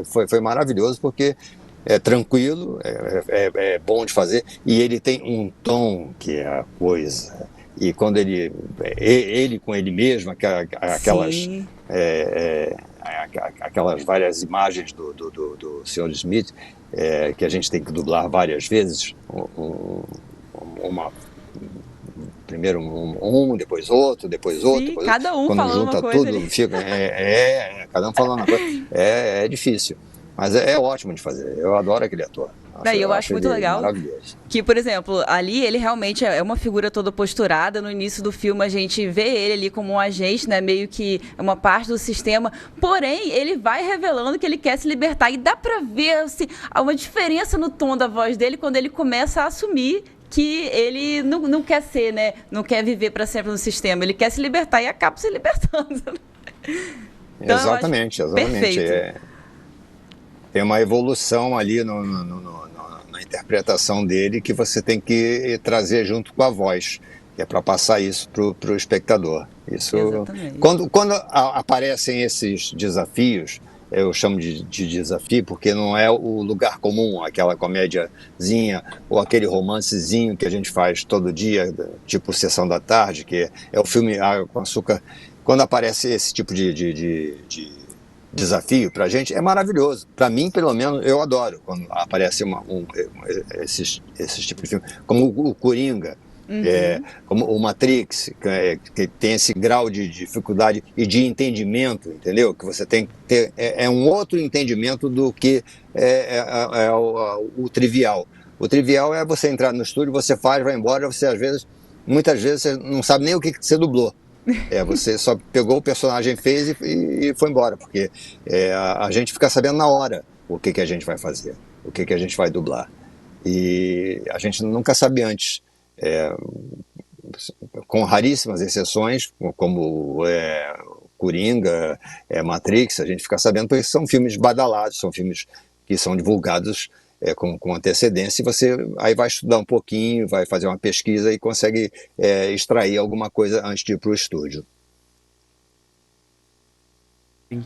foi maravilhoso, porque é tranquilo, é bom de fazer, e ele tem um tom que é a coisa. E quando ele com ele mesmo, aquelas, Sim. aquelas várias imagens do Sr. Smith, que a gente tem que dublar várias vezes, primeiro depois outro, depois outro, Sim, depois outro. cada um Quando falando uma junta coisa tudo, ali. fica, cada um falando uma coisa, é difícil, mas é ótimo de fazer, eu adoro aquele ator, Daí eu eu acho acho muito ele legal maravilhoso. que, por exemplo, ali ele realmente é uma figura toda posturada. No início do filme a gente vê ele ali como um agente, né? Meio que é uma parte do sistema. Porém, ele vai revelando que ele quer se libertar. E dá pra ver assim, uma diferença no tom da voz dele quando ele começa a assumir que ele não quer ser, né? Não quer viver pra sempre no sistema. Ele quer se libertar e acaba se libertando. Então eu acho Exatamente. perfeito. Tem uma evolução ali na interpretação dele que você tem que trazer junto com a voz, que é para passar isso para o espectador. Isso, Exatamente. quando aparecem esses desafios, eu chamo de desafio porque não é o lugar comum, aquela comédiazinha ou aquele romancezinho que a gente faz todo dia, tipo Sessão da Tarde, que é o filme Água com Açúcar. Quando aparece esse tipo de desafio pra gente, é maravilhoso. Pra mim, pelo menos, eu adoro quando aparece esses tipos de filme, como o Coringa, como o Matrix, que tem esse grau de dificuldade e de entendimento, entendeu? Que você tem que ter, é um outro entendimento do que o trivial. O trivial é você entrar no estúdio, você faz, vai embora, muitas vezes você não sabe nem o que você dublou. Você só pegou o personagem, fez e foi embora, porque a gente fica sabendo na hora o que a gente vai fazer, o que a gente vai dublar. E a gente nunca sabe antes, com raríssimas exceções, como Coringa, Matrix, a gente fica sabendo porque são filmes badalados, são filmes que são divulgados com antecedência, e você aí vai estudar um pouquinho, vai fazer uma pesquisa e consegue extrair alguma coisa antes de ir para o estúdio.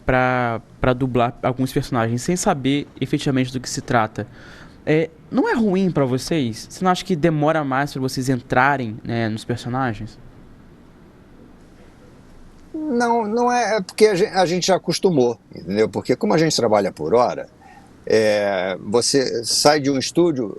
Pra dublar alguns personagens sem saber efetivamente do que se trata. Não é ruim pra vocês? Você não acha que demora mais pra vocês entrarem, né, nos personagens? Não é porque a gente já acostumou, entendeu? Porque como a gente trabalha por hora, você sai de um estúdio,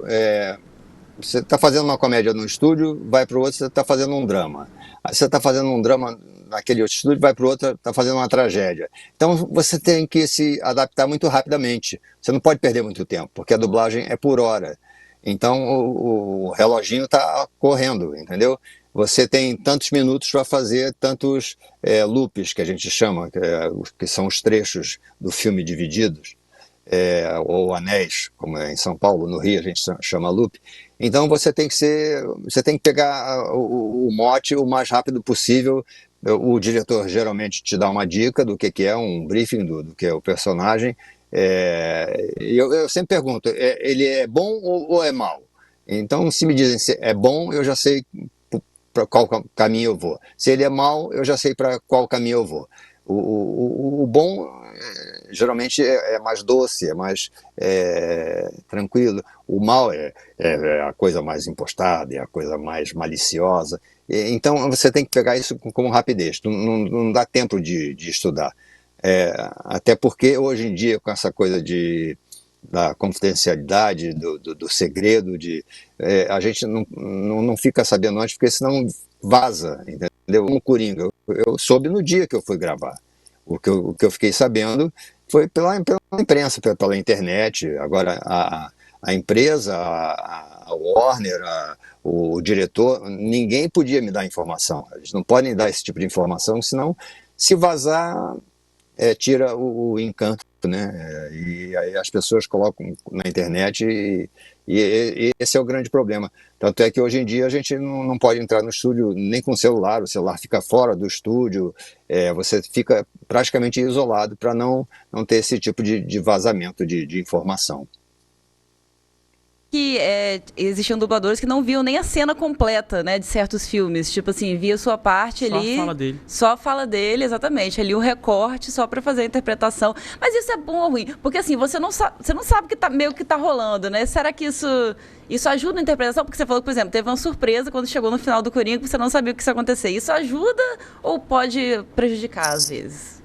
você está fazendo uma comédia no estúdio, vai para o outro, você está fazendo um drama. Aí você está fazendo um drama naquele outro estúdio, vai para o outro, está fazendo uma tragédia. Então você tem que se adaptar muito rapidamente. Você não pode perder muito tempo, porque a dublagem é por hora. Então o reloginho está correndo, entendeu? Você tem tantos minutos para fazer tantos loops, que a gente chama, que são os trechos do filme divididos. ou anéis, como é em São Paulo, no Rio a gente chama loop. Então você tem que pegar o mote o mais rápido possível. O diretor geralmente te dá uma dica do que é um briefing do que é o personagem. Eu sempre pergunto, ele é bom ou é mau? Então, se me dizem se é bom, eu já sei para qual caminho eu vou. Se ele é mau, eu já sei para qual caminho eu vou. O bom geralmente é mais doce, é mais tranquilo. O mal é a coisa mais impostada, é a coisa mais maliciosa. Então você tem que pegar isso com rapidez, não dá tempo de estudar. Até porque hoje em dia, com essa coisa da confidencialidade, do segredo, a gente não fica sabendo antes, porque senão vaza, entendeu? Um Coringa, eu soube no dia que eu fui gravar. O que eu fiquei sabendo foi pela imprensa, pela internet. Agora, a empresa, a Warner, o diretor, ninguém podia me dar informação. Eles não podem dar esse tipo de informação, senão, se vazar, tira o encanto, né? E aí as pessoas colocam na internet e esse é o grande problema. Tanto é que hoje em dia a gente não pode entrar no estúdio nem com o celular fica fora do estúdio, você fica praticamente isolado para não ter esse tipo de vazamento de informação. Que existiam dubladores que não viam nem a cena completa, né, de certos filmes. Tipo assim, via sua parte Só ali. a fala dele. Só a fala dele, exatamente. Ali um recorte só pra fazer a interpretação. Mas isso é bom ou ruim? Porque assim, você não sabe o que meio que tá rolando, né? Será que isso ajuda na interpretação? Porque você falou que, por exemplo, teve uma surpresa quando chegou no final do Coringa que você não sabia o que ia acontecer. Isso ajuda ou pode prejudicar às vezes?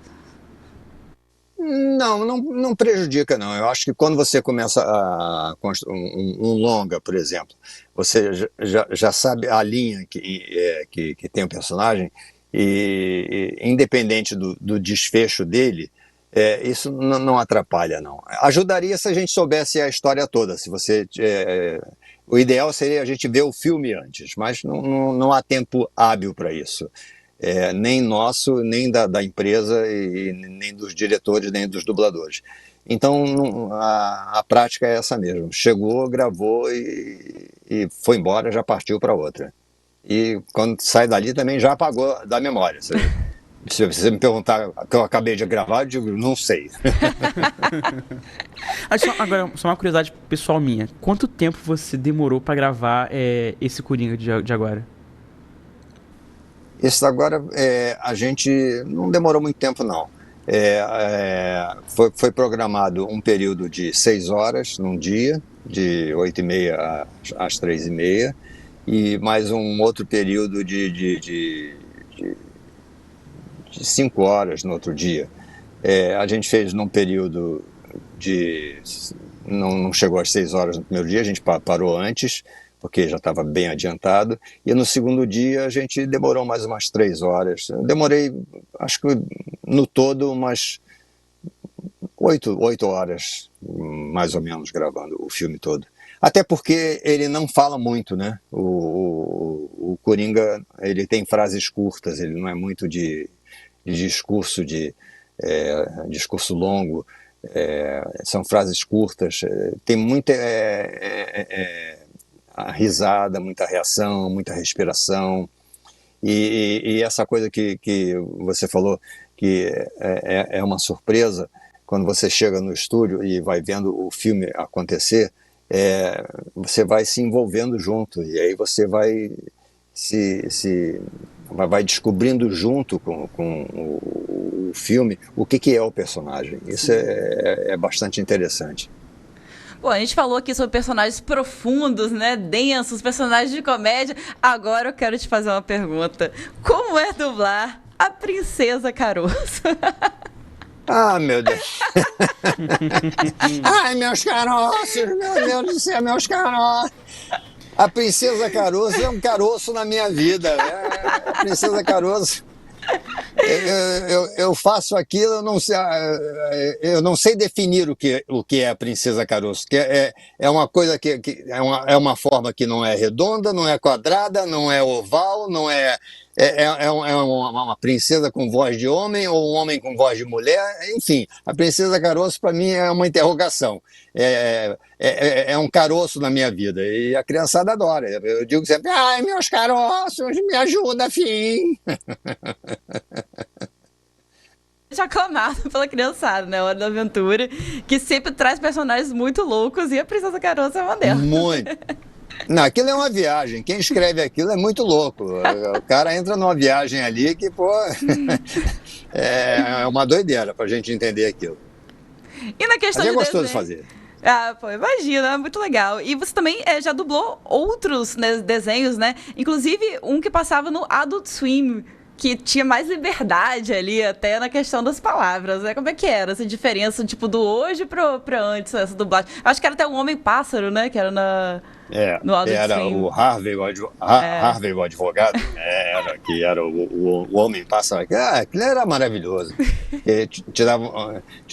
Não prejudica, não. Eu acho que quando você começa a construir um longa, por exemplo, você já sabe a linha que tem o personagem, e independente do desfecho dele, isso não atrapalha, não. Ajudaria se a gente soubesse a história toda. O ideal seria a gente ver o filme antes, mas não há tempo hábil para isso. Nem nosso, nem da empresa, e nem dos diretores, nem dos dubladores. Então a prática é essa mesmo. Chegou, gravou e foi embora, já partiu para outra. E quando sai dali também já apagou da memória. Se você me perguntar o que eu acabei de gravar, eu digo, não sei. Agora, só uma curiosidade pessoal minha. Quanto tempo você demorou para gravar esse Coringa de agora? Esse agora, a gente não demorou muito tempo, não. Foi programado um período de 6 horas num dia, de 8h30 às 3h30, e mais um outro período de 5 horas no outro dia. A gente fez num período não chegou às 6 horas no primeiro dia, a gente parou antes, porque já estava bem adiantado, e no segundo dia a gente demorou mais umas 3 horas. Eu demorei, acho que no todo, umas 8 horas, mais ou menos, gravando o filme todo. Até porque ele não fala muito, né? O Coringa, ele tem frases curtas, ele não é muito de discurso, discurso longo, são frases curtas, tem muita a risada, muita reação, muita respiração, e essa coisa que você falou, que é uma surpresa, quando você chega no estúdio e vai vendo o filme acontecer, você vai se envolvendo junto, e aí você vai vai descobrindo junto com o filme o que é o personagem. Isso é bastante interessante. Bom, a gente falou aqui sobre personagens profundos, né? Densos, personagens de comédia. Agora eu quero te fazer uma pergunta. Como é dublar a Princesa Caroço? Ah, meu Deus. Ai, meus caroços, meu Deus do céu, meus caroços. A Princesa Caroço é um caroço na minha vida. A Princesa Caroço. Eu faço aquilo, eu não sei definir o que é a Princesa Caroço, que é uma coisa é uma forma que não é redonda, não é quadrada, não é oval, não é uma princesa com voz de homem ou um homem com voz de mulher? Enfim, a Princesa Caroço para mim é uma interrogação. É um caroço na minha vida e a criançada adora. Eu digo sempre, ai, meus caroços, me ajuda, fim. Já aclamado pela criançada, né? Hora da Aventura, que sempre traz personagens muito loucos e a Princesa Caroço é uma delas. Muito. Não, aquilo é uma viagem. Quem escreve aquilo é muito louco. O cara entra numa viagem ali que, pô, é uma doideira pra gente entender aquilo. E na questão Mas é de gostoso desenho? fazer. Ah, pô, imagina, é muito legal. E você também já dublou outros, né, desenhos, né? Inclusive um que passava no Adult Swim, que tinha mais liberdade ali, até na questão das palavras, né? Como é que era essa diferença, tipo, do hoje pra antes, essa dublagem? Acho que era até o Homem-Pássaro, né? Que era no Adult Era Swim. o Harvey, Harvey, o advogado, que era o homem-pássaro. Aquilo era maravilhoso. Te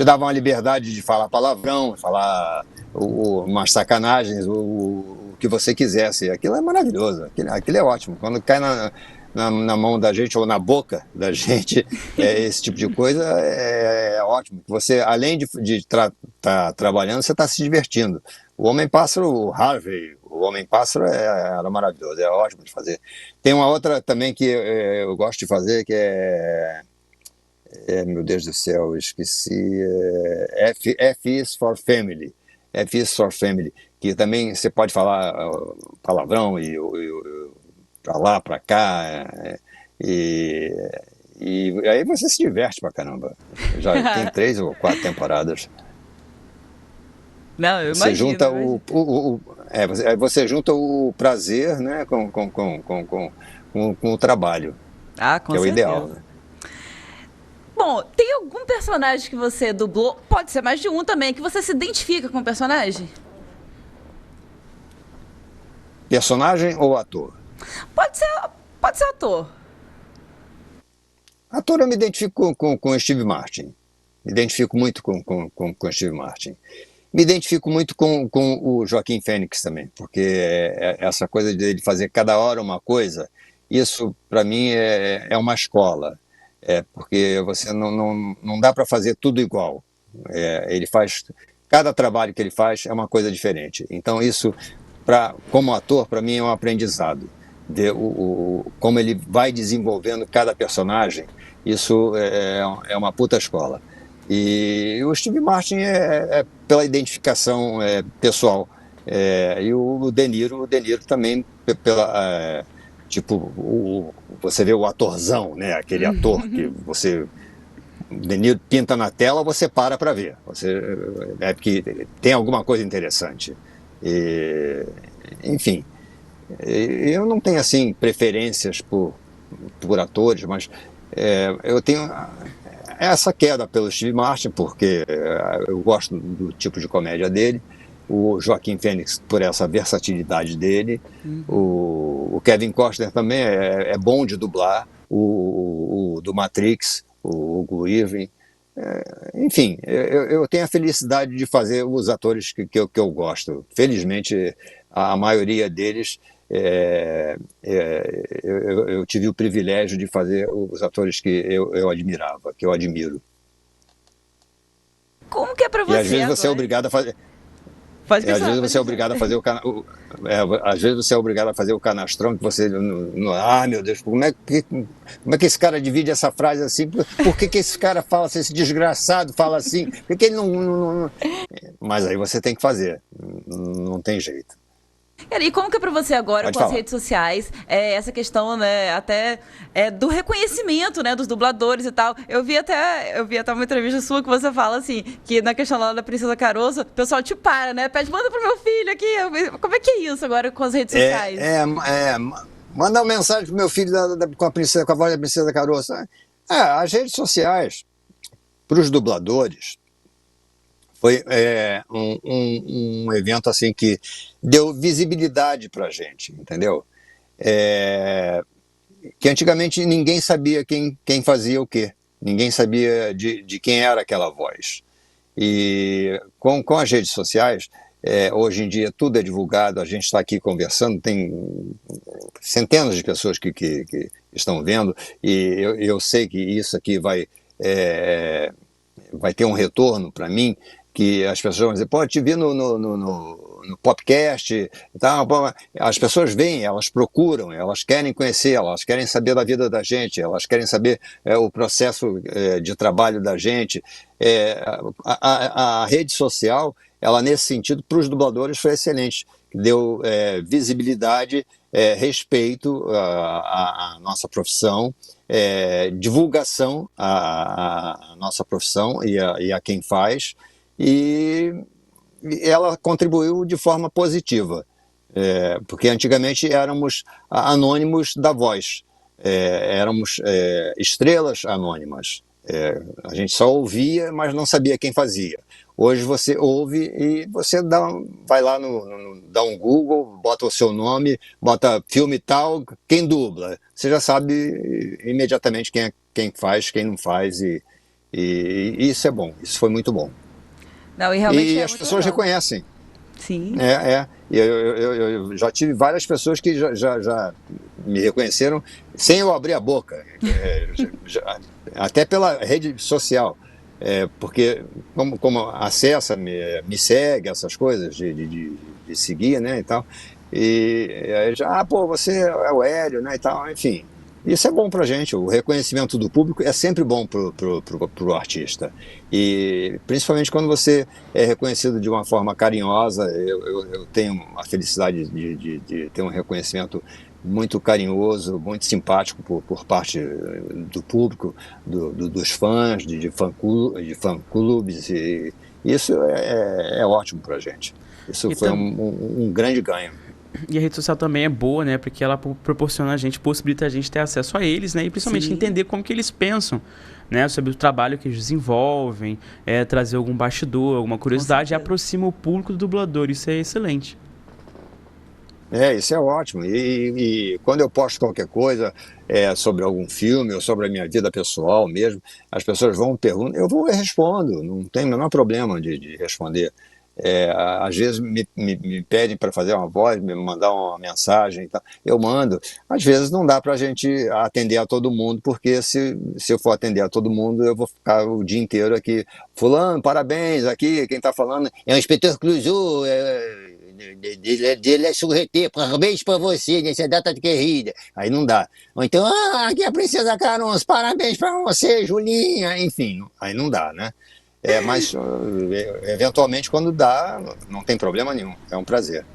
dava uma liberdade de falar palavrão, falar umas sacanagens, o que você quisesse. Aquilo é maravilhoso, aquilo é ótimo. Quando cai na mão da gente ou na boca da gente, esse tipo de coisa é ótimo. Você, além de estar trabalhando, você está se divertindo. O Homem-Pássaro, o Harvey, o Homem-Pássaro era maravilhoso, é ótimo de fazer. Tem uma outra também que eu gosto de fazer, que meu Deus do céu, eu esqueci, F is for Family. F is for Family, que também você pode falar palavrão e pra lá, pra cá, e aí você se diverte pra caramba. Já tem 3 ou 4 temporadas. Não, eu Você imagino. junta você junta o prazer, né, com o trabalho, Ah, com que é o certeza. ideal. Né? Bom, tem algum personagem que você dublou, pode ser mais de um também, que você se identifica com o personagem? Personagem ou ator? Pode ser ator. Ator eu me identifico com o Steve Martin. Me identifico muito com o Steve Martin. Me identifico muito com o Joaquim Fênix também, porque essa coisa de ele fazer cada hora uma coisa, isso para mim é uma escola, porque você não dá para fazer tudo igual. Ele faz, cada trabalho que ele faz é uma coisa diferente. Então isso, como ator, para mim é um aprendizado. Ver como ele vai desenvolvendo cada personagem, isso é uma puta escola. E o Steve Martin pela identificação pessoal. E o De Niro também pela tipo você vê o atorzão, né? Aquele ator que você o De Niro pinta na tela, você para ver. Porque tem alguma coisa interessante. Enfim, eu não tenho assim preferências por atores, mas eu tenho essa queda pelo Steve Martin, porque eu gosto do tipo de comédia dele, o Joaquim Fênix por essa versatilidade dele, o Kevin Costner também é bom de dublar, o do Matrix, o Hugo Weaving, enfim, eu tenho a felicidade de fazer os atores que eu gosto. Felizmente, a maioria deles, eu tive o privilégio de fazer os atores que eu admirava, que eu admiro. Como que é pra você E às vezes você é agora? obrigado a fazer. Pode Às questionar, vezes pode você é questionar. obrigado a fazer às vezes você é obrigado a fazer o canastrão que você meu Deus, como é que esse cara divide essa frase assim? Por que esse cara fala assim, esse desgraçado fala assim? Por que ele não. Mas aí você tem que fazer, não tem jeito. Cara, e como que é pra você agora Pode com as falar. redes sociais, essa questão, né, até do reconhecimento, né, dos dubladores e tal. Eu vi até uma entrevista sua que você fala assim, que na questão lá da Princesa Caroço, o pessoal te para, né, pede, manda pro meu filho aqui. Como é que é isso agora com as redes sociais? Manda uma mensagem pro meu filho com a voz da Princesa Caroço. As redes sociais, para os dubladores, foi um evento assim que deu visibilidade para a gente, entendeu? Que antigamente ninguém sabia quem fazia o quê, ninguém sabia de quem era aquela voz. E com as redes sociais, Hoje em dia tudo é divulgado, a gente está aqui conversando, tem centenas de pessoas que estão vendo, e eu sei que isso aqui vai ter um retorno para mim, que as pessoas vão dizer, pode te vir no podcast e tal. As pessoas vêm, elas procuram, elas querem conhecer, elas querem saber da vida da gente, elas querem saber o processo de trabalho da gente. A rede social, ela nesse sentido, para os dubladores foi excelente, deu visibilidade, respeito à nossa profissão, divulgação à nossa profissão e a quem faz, e ela contribuiu de forma positiva, porque antigamente éramos anônimos da voz, éramos estrelas anônimas, a gente só ouvia, mas não sabia quem fazia. Hoje você ouve e você vai lá, dá um Google, bota o seu nome, bota filme tal, quem dubla. Você já sabe imediatamente quem faz, quem não faz, e isso é bom, isso foi muito bom. Não, e as pessoas reconhecem. Sim. Eu já tive várias pessoas que já me reconheceram sem eu abrir a boca, até pela rede social. Porque como acessa, me segue, essas coisas de seguir, né, e tal, e aí já, você é o Hélio, né, e tal, enfim, isso é bom pra gente, o reconhecimento do público é sempre bom pro artista, e principalmente quando você é reconhecido de uma forma carinhosa. Eu tenho a felicidade de ter um reconhecimento muito carinhoso, muito simpático por parte do público, dos fãs, de fã-clubes, e isso é ótimo pra gente. Isso foi um grande ganho. E a rede social também é boa, né? Porque ela proporciona a gente, possibilita a gente ter acesso a eles, né? E principalmente Sim. entender como que eles pensam, né? Sobre o trabalho que eles desenvolvem, trazer algum bastidor, alguma curiosidade, e aproxima o público do dublador. Isso é excelente. Isso é ótimo. E quando eu posto qualquer coisa sobre algum filme ou sobre a minha vida pessoal mesmo, as pessoas vão perguntar, eu vou e respondo, não tem o menor problema de responder. Às vezes me pedem para fazer uma voz, me mandar uma mensagem e tal, eu mando. Às vezes não dá para a gente atender a todo mundo, porque se eu for atender a todo mundo, eu vou ficar o dia inteiro aqui, fulano, parabéns, aqui, quem está falando é o inspetor Clouseau, de Surreté, parabéns para você nessa data de querida. Aí não dá. Ou então, aqui é a Princesa Caronço, parabéns para você, Julinha, enfim, aí não dá, né? Mas eventualmente quando dá, não tem problema nenhum, é um prazer.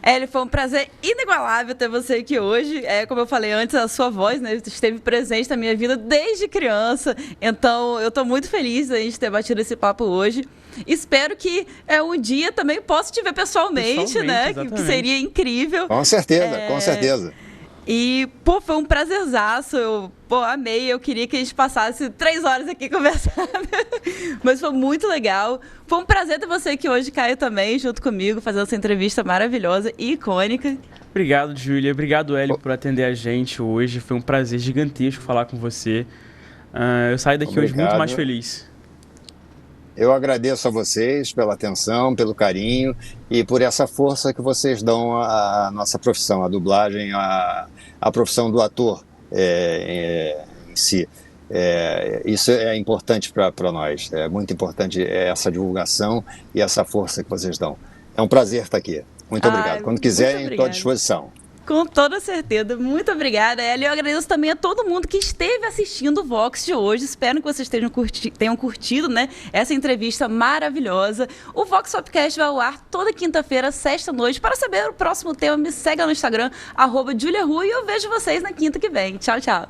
Hélio, foi um prazer inigualável ter você aqui hoje. Como eu falei antes, a sua voz, né, esteve presente na minha vida desde criança. Então, eu estou muito feliz de a gente ter batido esse papo hoje. Espero que um dia também possa te ver pessoalmente, né? Que seria incrível. Com certeza, com certeza. E, foi um prazerzaço, eu amei, eu queria que a gente passasse 3 horas aqui conversando, mas foi muito legal. Foi um prazer ter você aqui hoje, Caio, também, junto comigo, fazendo essa entrevista maravilhosa e icônica. Obrigado, Júlia, obrigado, Hélio, por atender a gente hoje, foi um prazer gigantesco falar com você. Eu saio daqui hoje muito mais feliz. Eu agradeço a vocês pela atenção, pelo carinho e por essa força que vocês dão à nossa profissão, à dublagem, à profissão do ator em si. Isso é importante para nós, é muito importante essa divulgação e essa força que vocês dão. É um prazer estar aqui. Muito obrigado. Quando quiserem, estou à disposição. Com toda certeza. Muito obrigada, Hélio. Eu agradeço também a todo mundo que esteve assistindo o Vox de hoje. Espero que vocês tenham curtido, né, essa entrevista maravilhosa. O Vox Popcast vai ao ar toda quinta-feira, sexta-noite. Para saber o próximo tema, me segue lá no Instagram, @JuliaRu, e eu vejo vocês na quinta que vem. Tchau, tchau.